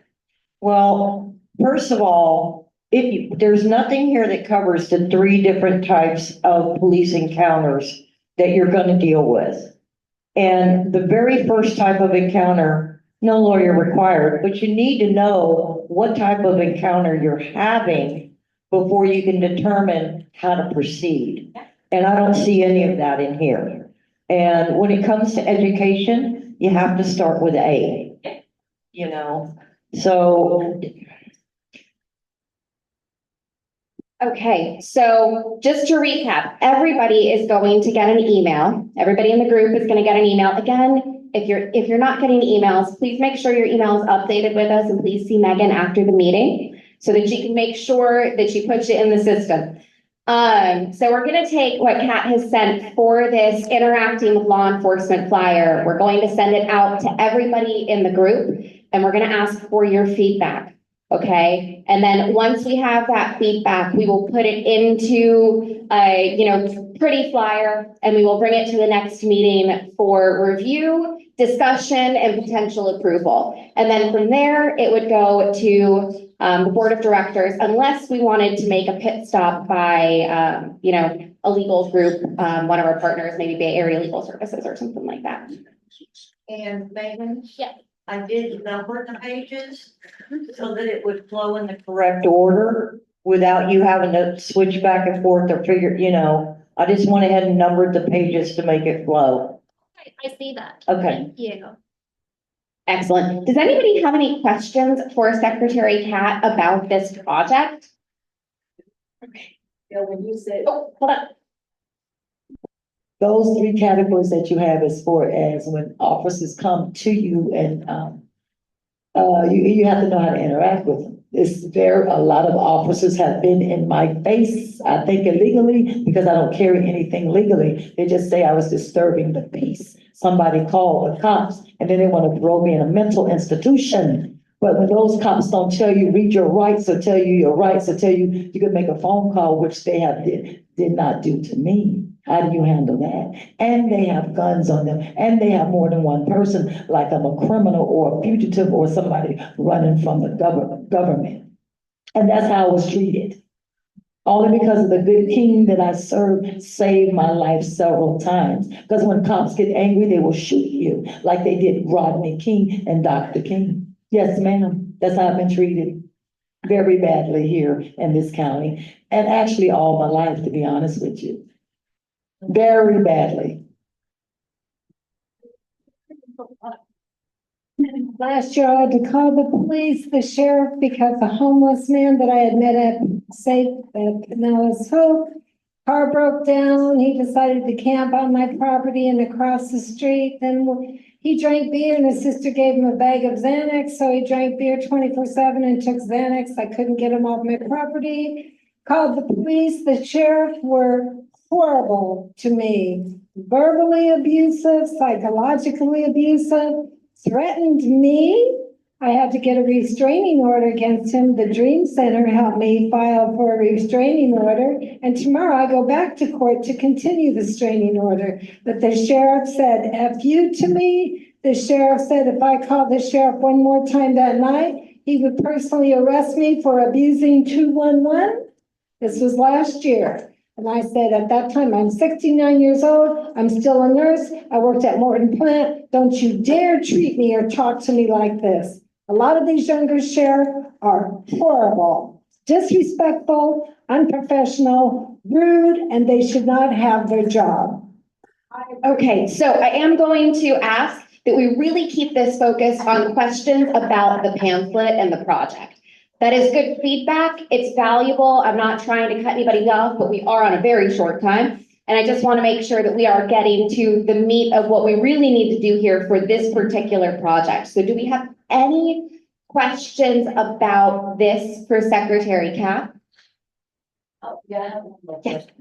Well, first of all, there's nothing here that covers the 3 different types of police encounters that you're gonna deal with. And the very first type of encounter, no lawyer required, but you need to know what type of encounter you're having before you can determine how to proceed. And I don't see any of that in here. And when it comes to education, you have to start with A, you know? So Okay, so just to recap, everybody is going to get an email. Everybody in the group is gonna get an email. Again, if you're not getting emails, please make sure your email is updated with us, and please see Megan after the meeting so that she can make sure that she puts it in the system. So we're gonna take what Kat has sent for this interacting with law enforcement flyer. We're going to send it out to everybody in the group, and we're gonna ask for your feedback. Okay, and then once we have that feedback, we will put it into a, pretty flyer, and we will bring it to the next meeting for review, discussion, and potential approval. And then from there, it would go to the board of directors, unless we wanted to make a pit stop by, a legal group, one of our partners, maybe Bay Area Legal Services or something like that. And Megan? Yeah. I did number the pages so that it would flow in the correct order without you having to switch back and forth or figure, I just went ahead and numbered the pages to make it flow. I see that. Okay. Thank you. Excellent. Does anybody have any questions for Secretary Kat about this project? Yeah, when you said. Oh, hold on. Those 3 categories that you have as far as when officers come to you and, you have to know how to interact with them. A lot of officers have been in my face, I think illegally, because I don't carry anything legally. They just say I was disturbing the peace. Somebody called the cops and then they want to throw me in a mental institution. But when those cops don't tell you, read your rights or tell you your rights or tell you, you can make a phone call, which they did not do to me. How do you handle that? And they have guns on them, and they have more than one person, like I'm a criminal or a fugitive or somebody running from the government. And that's how I was treated. Only because of the good king that I served saved my life several times. Because when cops get angry, they will shoot you, like they did Rodney King and Dr. King. Yes, ma'am, that's how I've been treated very badly here in this county, and actually all my life, to be honest with you. Very badly. Last year, I had to call the police, the sheriff, because a homeless man that I had met at Pinellas CoC, car broke down. He decided to camp on my property and across the street. Then he drank beer, and his sister gave him a bag of Xanax. So he drank beer 24/7 and took Xanax. I couldn't get him off my property. Called the police. The sheriff were horrible to me, verbally abusive, psychologically abusive, threatened me. I had to get a restraining order against him. The Dream Center helped me file for a restraining order. And tomorrow I go back to court to continue the restraining order. But the sheriff said, F you to me. The sheriff said if I called the sheriff one more time that night, he would personally arrest me for abusing 211. This was last year. And I said, at that time, I'm 69 years old. I'm still a nurse. I worked at Morton Plant. Don't you dare treat me or talk to me like this. A lot of these younger sheriffs are horrible, disrespectful, unprofessional, rude, and they should not have their job. Okay, so I am going to ask that we really keep this focused on questions about the pamphlet and the project. That is good feedback. It's valuable. I'm not trying to cut anybody off, but we are on a very short time. And I just want to make sure that we are getting to the meat of what we really need to do here for this particular project. So do we have any questions about this for Secretary Kat? Oh, yeah, I have one more question.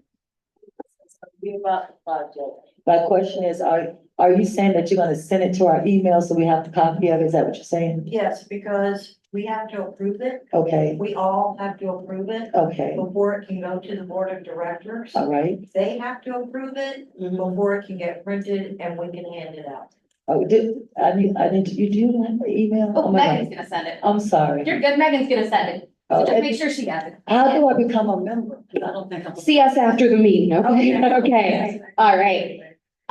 About the project. My question is, are you saying that you're gonna send it to our email so we have the copy of it? Is that what you're saying? Yes, because we have to approve it. Okay, We all have to approve it okay, before it can go to the board of directors. all right. They have to approve it Mhm. before it can get printed and we can hand it out. Oh, you do have the email? Oh, my Megan's God. gonna send it. I'm sorry. You're good. Megan's gonna send it. Oh, Just make sure she has it. How do I become a member? 'Cause I don't think I'm. See us after the meeting, okay? Okay, all right.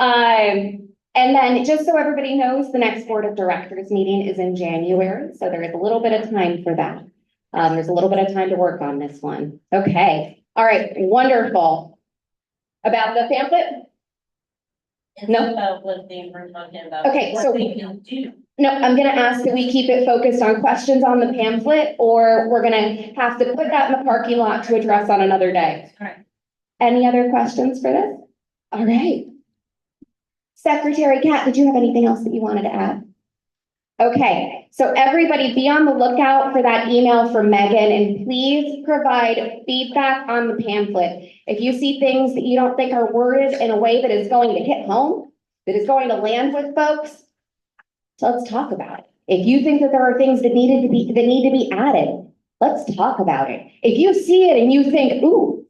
And then just so everybody knows, the next Board of Directors meeting is in January, so there is a little bit of time for that. There's a little bit of time to work on this one. Okay, all right, wonderful. About the pamphlet? No. About what they were talking about. Okay, what so- they can do. No, I'm gonna ask that we keep it focused on questions on the pamphlet, or we're gonna have to put that in the parking lot to address on another day. All right. Any other questions for this? All right. Secretary Kat, did you have anything else that you wanted to add? Okay, so everybody be on the lookout for that email from Megan, and please provide feedback on the pamphlet. If you see things that you don't think are worded in a way that is going to hit home, that is going to land with folks, so let's talk about it. If you think that there are things that need to be added, let's talk about it. If you see it and you think, ooh,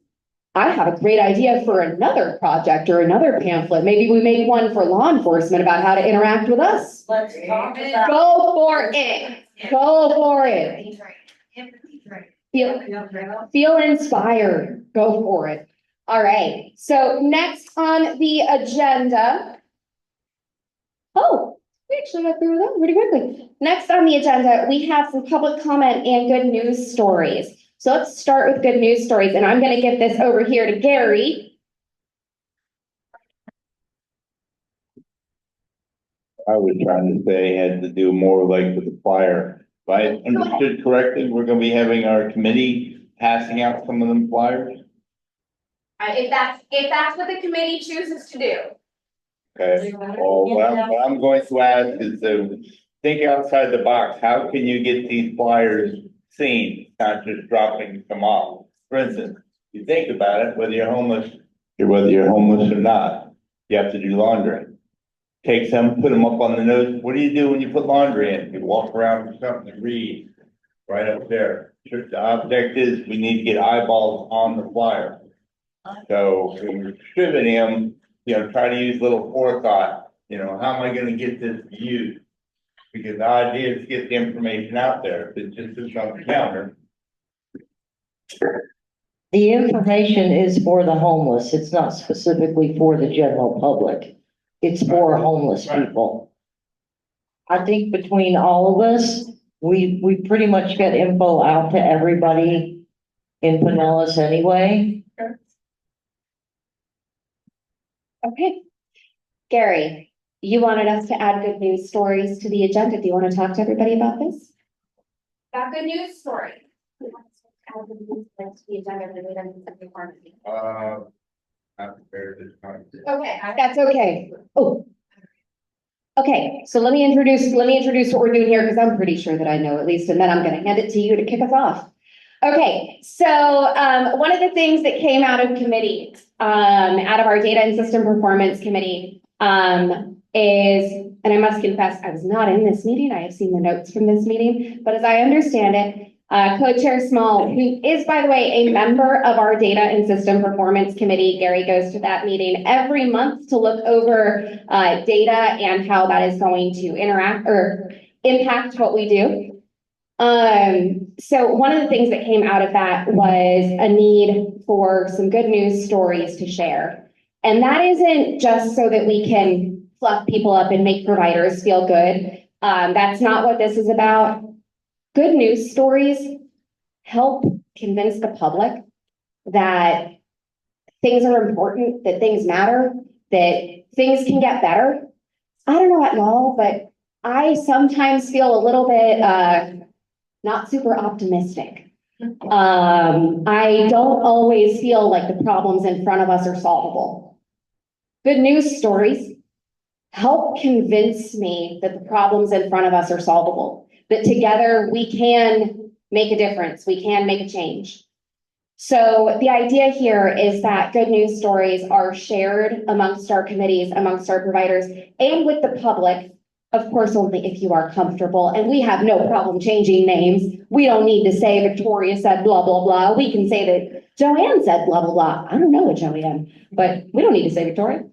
I have a great idea for another project or another pamphlet, maybe we make one for law enforcement about how to interact with us. Let's talk about. Go for it. Go for it. Feel inspired. Go for it. All right. So next on the agenda. Oh, we actually got through that pretty quickly. Next on the agenda, we have some public comment and good news stories. So let's start with good news stories, and I'm going to give this over here to Gary. I was trying to say had to do more like with the flyer. If I understood correctly, we're gonna be having our committee passing out some of them flyers. If that's what the committee chooses to do. Okay, well, what I'm going to ask is to think outside the box. How can you get these flyers seen, not just dropping them off? For instance, you think about it, whether you're homeless or not, you have to do laundry. Take some, put them up on the nose. What do you do when you put laundry in? You walk around with something to read right up there. The object is we need to get eyeballs on the flyer. So when we're distributing them, try to use a little forethought. How am I gonna get this viewed? Because the idea is to get the information out there. If it's just sits on the counter. The information is for the homeless. It's not specifically for the general public. It's for homeless people. I think between all of us, we pretty much get info out to everybody in Pinellas anyway. Okay. Gary, you wanted us to add good news stories to the agenda. Do you want to talk to everybody about this? Got good news story. Not prepared this time. Okay. That's okay. Oh. Okay, so let me introduce what we're doing here, because I'm pretty sure that I know at least, and then I'm gonna hand it to you to kick us off. Okay, so one of the things that came out of committee, out of our data and system performance committee, is, and I must confess, I was not in this meeting. I have seen the notes from this meeting, but as I understand it, Co-Chair Small, who is, by the way, a member of our Data and System Performance Committee. Gary goes to that meeting every month to look over data and how that is going to interact or impact what we do. So one of the things that came out of that was a need for some good news stories to share. And that isn't just so that we can fluff people up and make providers feel good. That's not what this is about. Good news stories help convince the public that things are important, that things matter, that things can get better. I don't know about y'all, but I sometimes feel a little bit not super optimistic. I don't always feel like the problems in front of us are solvable. Good news stories help convince me that the problems in front of us are solvable, that together we can make a difference, we can make a change. So the idea here is that good news stories are shared amongst our committees, amongst our providers, and with the public, of course, only if you are comfortable. And we have no problem changing names. We don't need to say Victoria said blah, blah, blah. We can say that Joanne said blah, blah, blah. I don't know what Joanne, but we don't need to say Victoria.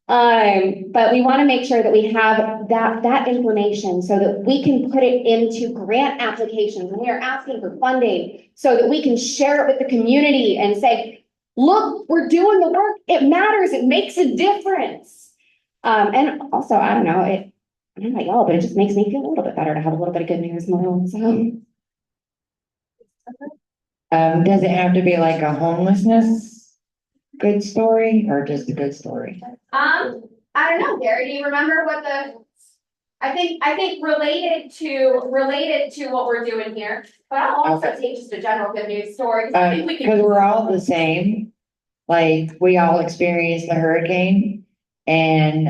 But we want to make sure that we have that information so that we can put it into grant applications when we are asking for funding, so that we can share it with the community and say, look, we're doing the work. It matters. It makes a difference. And also, I don't know, I don't know about y'all, but it just makes me feel a little bit better to have a little bit of good news in my own, so. Does it have to be like a homelessness good story or just a good story? I don't know, Gary, do you remember what I think related to what we're doing here, but I'll also take just a general good news story. 'Cause I think we can. Because we're all the same, like, we all experienced the hurricane, and,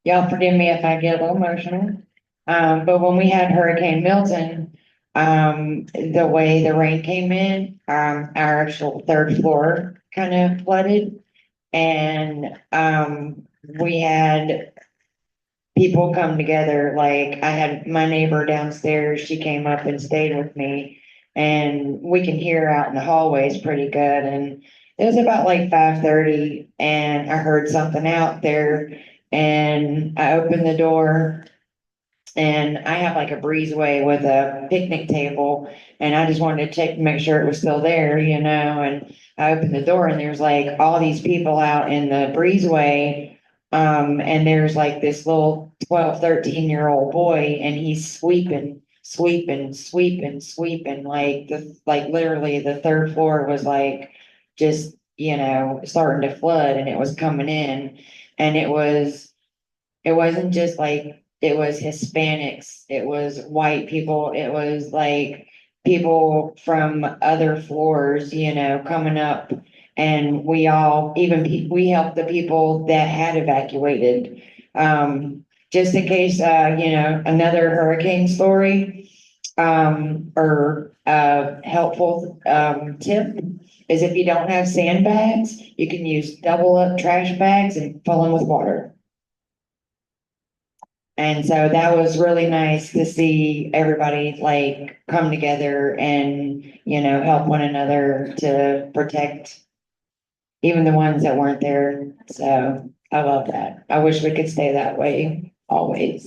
y'all forgive me if I get a little emotional. But when we had Hurricane Milton, the way the rain came in, our actual third floor kind of flooded. And, we had people come together, like I had my neighbor downstairs, she came up and stayed with me. And we can hear out in the hallways pretty good, and it was about like 5:30 and I heard something out there, and I opened the door. And I have like a breezeway with a picnic table, and I just wanted to make sure it was still there, and I opened the door and there's like all these people out in the breezeway. And there's like this little 12, 13-year-old boy, and he's sweeping, like literally the third floor was like just, starting to flood, and it was coming in. And it wasn't just like, it was Hispanics, it was white people, it was like people from other floors, coming up. And we helped the people that had evacuated. Just in case, another hurricane story, or helpful, tip is if you don't have sandbags, you can use double up trash bags and fill them with water. And so that was really nice to see everybody like come together and, help one another to protect even the ones that weren't there. So I love that. I wish we could stay that way always.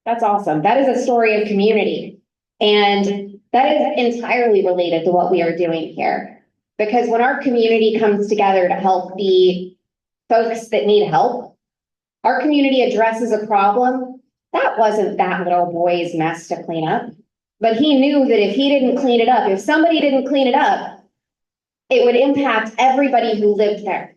That's awesome. That is a story of community. And that is entirely related to what we are doing here. Because when our community comes together to help the folks that need help, our community addresses a problem. That wasn't that little boy's mess to clean up. But he knew that if he didn't clean it up, if somebody didn't clean it up, it would impact everybody who lived there.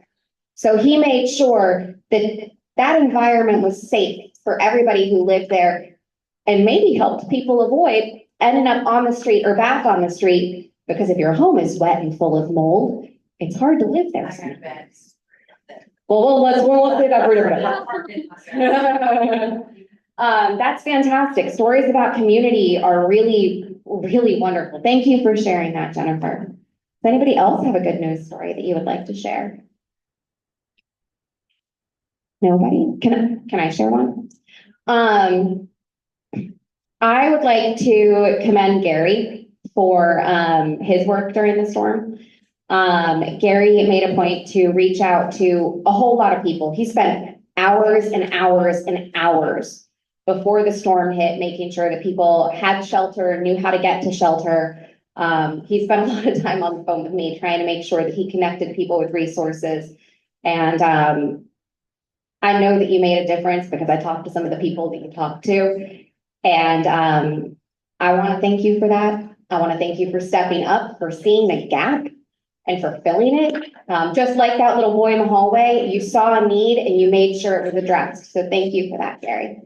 So he made sure that that environment was safe for everybody who lived there, and maybe helped people avoid ending up on the street or back on the street, because if your home is wet and full of mold, it's hard to live there. We'll look it up for that's fantastic. Stories about community are really, really wonderful. Thank you for sharing that, Jennifer. Does anybody else have a good news story that you would like to share? Nobody? Can I share one? I would like to commend Gary for his work during the storm. Gary made a point to reach out to a whole lot of people. He spent hours and hours and hours before the storm hit, making sure that people had shelter, knew how to get to shelter. He spent a lot of time on the phone with me, trying to make sure that he connected people with resources. And I know that you made a difference, because I talked to some of the people that you talked to. And I want to thank you for that. I want to thank you for stepping up, for seeing the gap, and for filling it. Just like that little boy in the hallway, you saw a need and you made sure it was addressed. So thank you for that, Gary.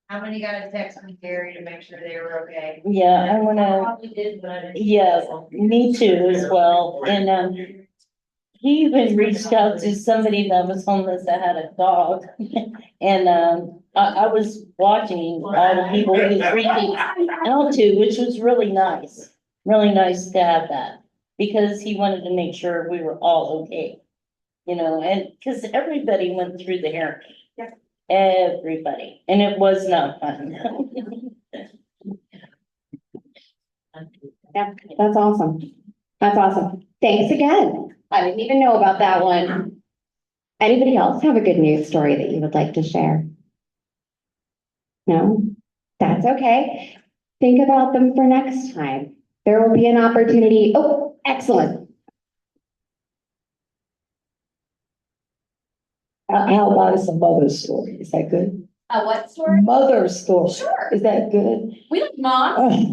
How many got a text from Gary to make sure they were okay? Yeah, I wanna, Probably did, but I didn't. yes, me too as well. And, he even reached out to somebody that was homeless that had a dog. And, I was watching all the people he was reaching out to, which was really nice. Really nice to have that, because he wanted to make sure we were all okay. And because everybody went through the hurricane. Everybody, and it was not fun. Yeah, that's awesome. That's awesome. Thanks again. I didn't even know about that one. Anybody else have a good news story that you would like to share? No? That's okay. Think about them for next time. There will be an opportunity. Oh, excellent. How about some mother's story? Is that good? What story? Mother's story. Sure. Is that good? We like mom.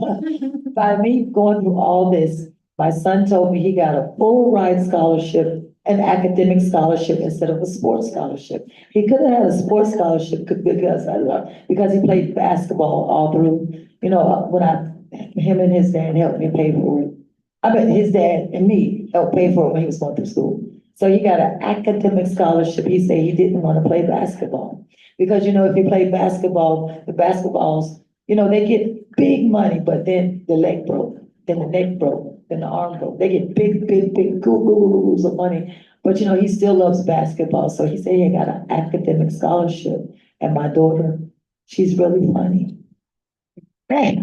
By me going through all this, my son told me he got a full ride scholarship, an academic scholarship instead of a sports scholarship. He could have had a sports scholarship because he played basketball all through, him and his dad helped me pay for it. I mean, his dad and me helped pay for it when he was going through school. So he got an academic scholarship. He said he didn't want to play basketball. Because, if you play basketball, the basketballs, they get big money, but then the leg broke, then the neck broke, then the arm broke. They get big gurus of money. But, he still loves basketball. So he said he got an academic scholarship. And my daughter, she's really funny. Love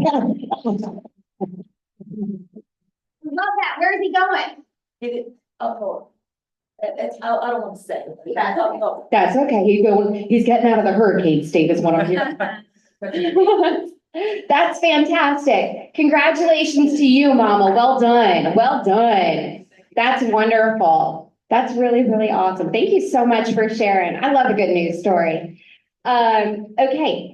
that. Where is he going? I don't want to say. That's okay. He's getting out of the hurricane state is what I'm hearing. That's fantastic. Congratulations to you, Mama. Well done. Well done. That's wonderful. That's really, really awesome. Thank you so much for sharing. I love a good news story. Okay.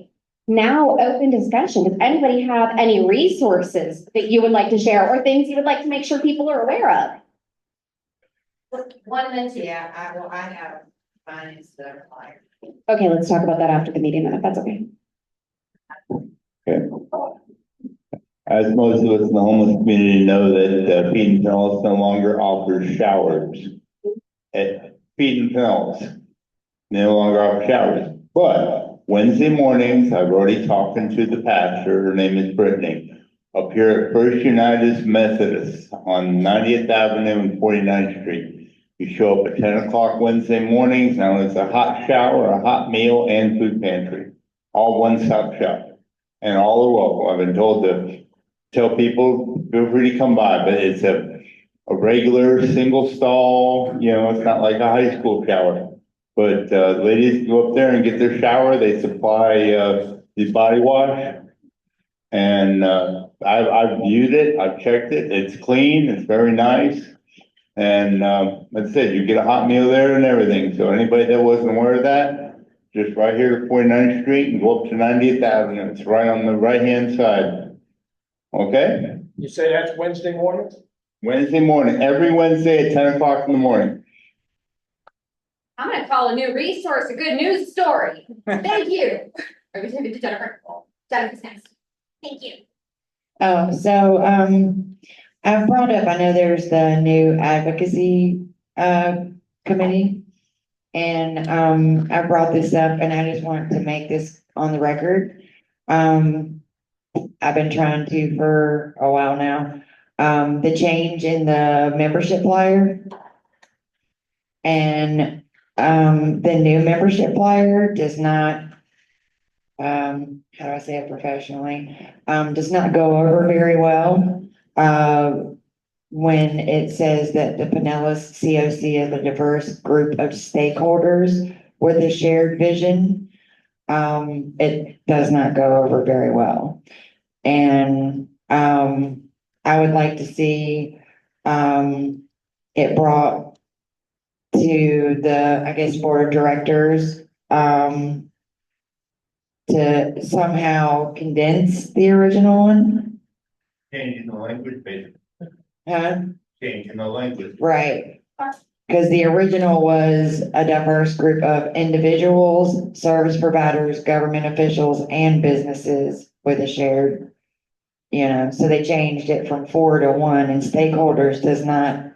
Now open discussion. Does anybody have any resources that you would like to share or things you would like to make sure people are aware of? 1 minute, yeah, I have mine is the flyer. Okay, let's talk about that after the meeting then, if that's okay. Okay. As most of us in the homeless community know that Pinellas no longer offers showers at Pinellas. They no longer offer showers, but Wednesday mornings, I've already talked to the pastor, her name is Brittany, up here at First United Methodist on 90th Avenue and 49th Street. You show up at 10 o'clock Wednesday mornings. Now it's a hot shower, a hot meal, and food pantry. All one-stop shop. And all are welcome. I've been told to tell people, feel free to come by, but it's a regular single stall, it's not like a high school shower. But ladies go up there and get their shower. They supply the body wash. And I've viewed it, I've checked it. It's clean, it's very nice. And like I said, you get a hot meal there and everything. So anybody that wasn't aware of that, just right here at 49th Street and go up to 90th Avenue. It's right on the right-hand side. Okay? You say that's Wednesday morning? Wednesday morning, every Wednesday at 10 o'clock in the morning. I'm gonna call a new resource, a good news story. Thank you. Are we taking to Jennifer? Jennifer's next. Thank you. Oh, so, I've brought up, I know there's the new advocacy, committee. And, I brought this up and I just wanted to make this on the record. I've been trying to for a while now, the change in the membership flyer. And, the new membership flyer does not, how do I say it professionally? Does not go over very well. When it says that the Pinellas CoC is a diverse group of stakeholders with a shared vision, it does not go over very well. And, I would like to see, it brought to the, I guess, board of directors, to somehow condense the original one. Changing the language, basically. Huh? Changing the language. Right. Because the original was a diverse group of individuals, service providers, government officials, and businesses with a shared, so they changed it from 4 to 1, and stakeholders does not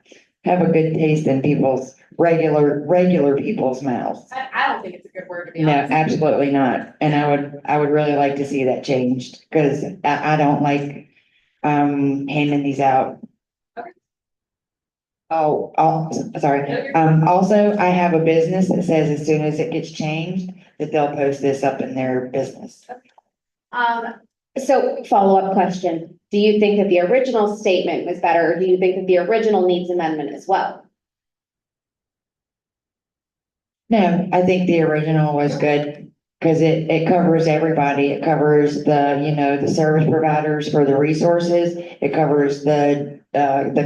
have a good taste in people's regular people's mouths. I don't think it's a good word to be No, honest. absolutely not. And I would really like to see that changed because I don't like, handing these out. Okay. Oh, sorry. Also, I have a business that says as soon as it gets changed, that they'll post this up in their business. So follow-up question. Do you think that the original statement was better, or do you think that the original needs amendment as well? No, I think the original was good, because it covers everybody. It covers the service providers for the resources. It covers the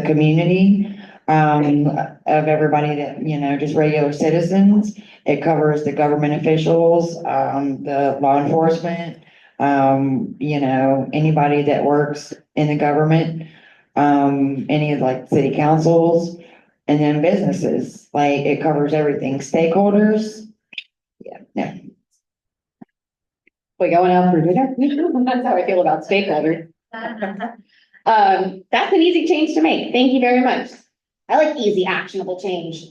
community, of everybody that, just regular citizens. It covers the government officials, the law enforcement, anybody that works in the government, any of like city councils. And then businesses, like it covers everything, stakeholders. Yeah. We going out for dinner? That's how I feel about stakeholders. That's an easy change to make. Thank you very much. I like easy, actionable change.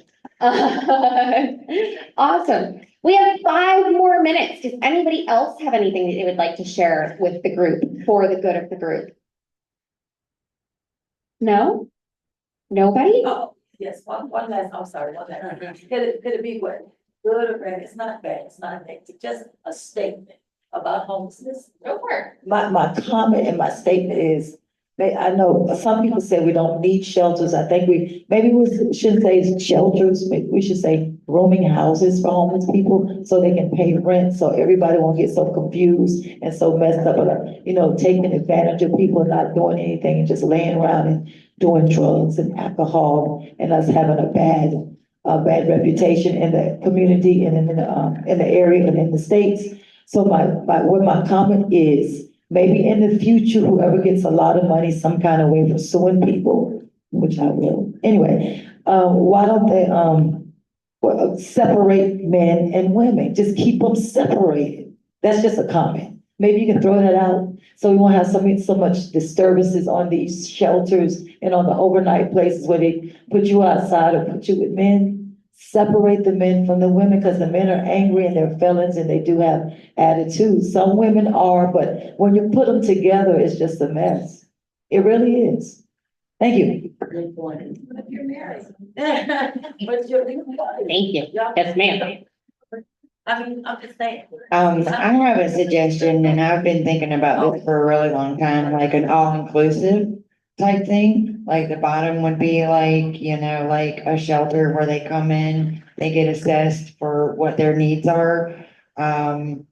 Awesome. We have 5 more minutes. Does anybody else have anything that they would like to share with the group for the good of the group? No? Nobody? Oh, yes, one last, I'm sorry, one last. Could it be what? Good or bad? It's not bad, it's not negative, just a statement about homelessness. Go for it. My comment and my statement is, I know some people say we don't need shelters. I think maybe we shouldn't say shelters, maybe we should say rooming houses for homeless people so they can pay rent, so everybody won't get so confused and so messed up, taking advantage of people and not doing anything and just laying around and doing drugs and alcohol and us having a bad reputation in the community and in the area and in the states. So what my comment is, maybe in the future, whoever gets a lot of money, some kind of way for suing people, which I will. Anyway, why don't they, separate men and women? Just keep them separated. That's just a comment. Maybe you can throw that out so we won't have so much disturbances on these shelters and on the overnight places where they put you outside or put you with men. Separate the men from the women, because the men are angry and they're felons and they do have attitudes. Some women are, but when you put them together, it's just a mess. It really is. Thank you. Good point. You're married. Thank you. Yes, ma'am. I'm just saying. I have a suggestion, and I've been thinking about this for a really long time, like an all-inclusive type thing. Like the bottom would be like, like a shelter where they come in, they get assessed for what their needs are. And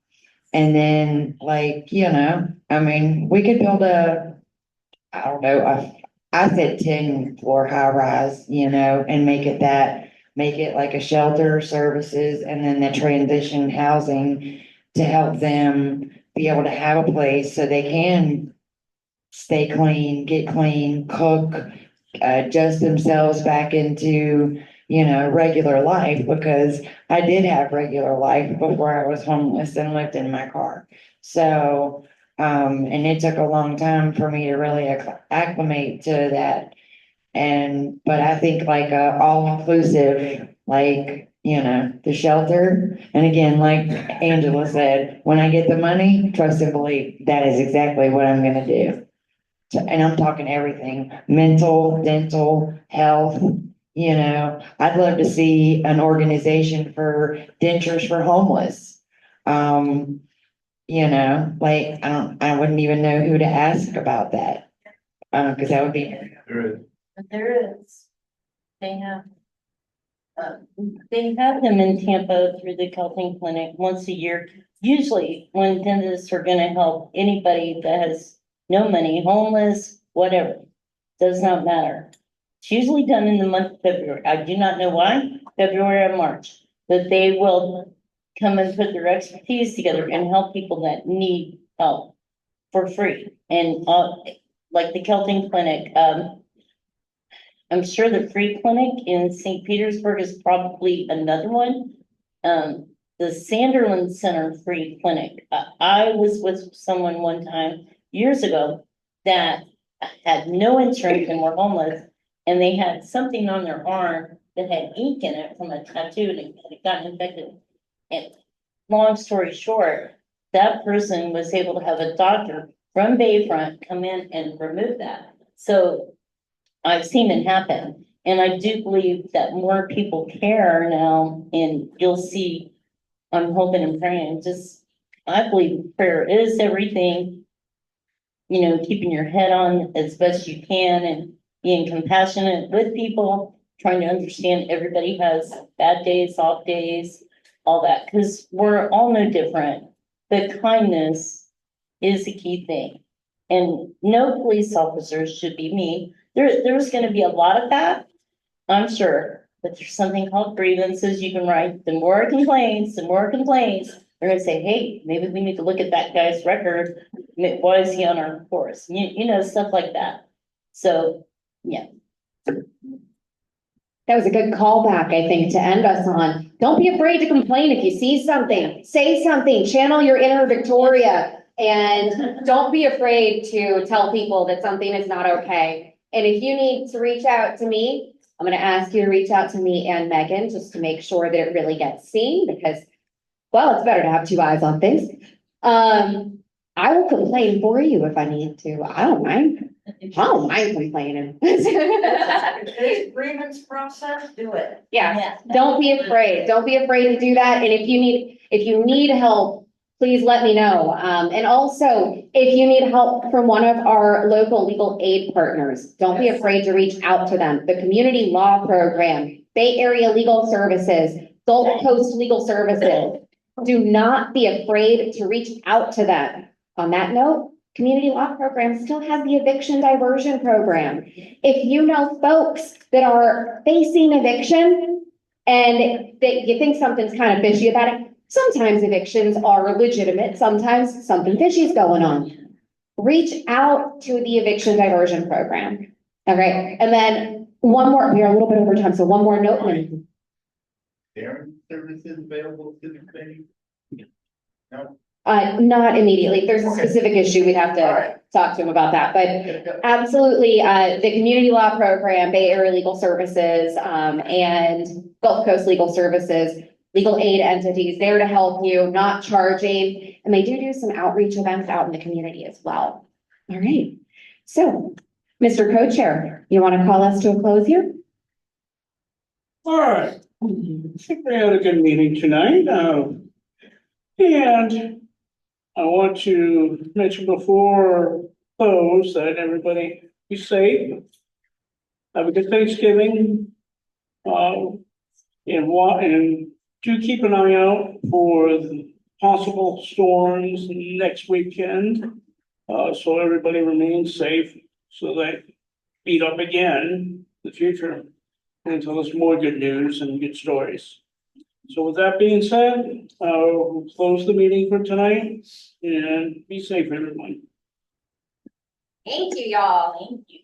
then like, we could build I don't know, I said 10-floor high rise, and make it like a shelter services and then the transition housing to help them be able to have a place so they can stay clean, get clean, cook, adjust themselves back into, regular life, because I did have regular life before I was homeless and lived in my car. So, and it took a long time for me to really acclimate to that. But I think like all inclusive, like, the shelter. And again, like Angela said, when I get the money, trust and believe that is exactly what I'm gonna do. And I'm talking everything, mental, dental, health, I'd love to see an organization for dentures for homeless. Like, I wouldn't even know who to ask about that. Cause that would be. But there is. They have them in Tampa through the Kelping Clinic once a year. Usually when dentists are gonna help anybody that has no money, homeless, whatever, does not matter. It's usually done in the month of February. I do not know why, February or March, but they will come and put their expertise together and help people that need help for free. And like the Kelting Clinic, I'm sure the free clinic in St. Petersburg is probably another one. The Sanderland Center free clinic. I was with someone one time years ago that had no insurance and were homeless, and they had something on their arm that had ink in it from a tattoo and it got infected. And long story short, that person was able to have a doctor from Bayfront come in and remove that. So I've seen it happen, and I do believe that more people care now, and you'll see, I'm hoping and praying, I believe prayer is everything. Keeping your head on as best you can and being compassionate with people, trying to understand everybody has bad days, off days. all that, because we're all no different. But kindness is the key thing. And no police officers should be mean. There's gonna be a lot of that, I'm sure. But there's something called grievances you can write. The more complaints, they're gonna say, hey, maybe we need to look at that guy's record. Why is he on our force? You know, stuff like that. So, yeah. That was a good callback, I think, to end us on. Don't be afraid to complain if you see something. Say something, channel your inner Victoria, and don't be afraid to tell people that something is not okay. And if you need to reach out to me, I'm gonna ask you to reach out to me and Megan, just to make sure that it really gets seen, because, well, it's better to have two eyes on things. I will complain for you if I need to. I don't mind complaining. Grievance process, do it. Yeah, don't be afraid. Don't be afraid to do that. And if you need help, please let me know. And also, if you need help from one of our local legal aid partners, don't be afraid to reach out to them. The Community Law Program, Bay Area Legal Services, Gulf Coast Legal Services. Do not be afraid to reach out to them. On that note, Community Law Program still has the eviction diversion program. If you know folks that are facing eviction and that you think something's kind of fishy about it, sometimes evictions are legitimate, sometimes something fishy is going on. Reach out to the eviction diversion program. All right, and then one more, we are a little bit over time, so one more note. There services available to the committee? No. Not immediately. If there's a specific issue, we'd have to talk to him about that, but absolutely, the Community Law Program, Bay Area Legal Services, and Gulf Coast Legal Services, legal aid entities there to help you, not charging, and they do some outreach events out in the community as well. All right, so, Mr. Co-Chair, you want to call us to a close here? All right. I think we had a good meeting tonight. And I want to mention before close that everybody be safe. Have a good Thanksgiving. And do keep an eye out for the possible storms next weekend. So everybody remains safe so they beat up again in the future and tell us more good news and good stories. So with that being said, we'll close the meeting for tonight and be safe, everyone. Thank you, y'all. Thank you.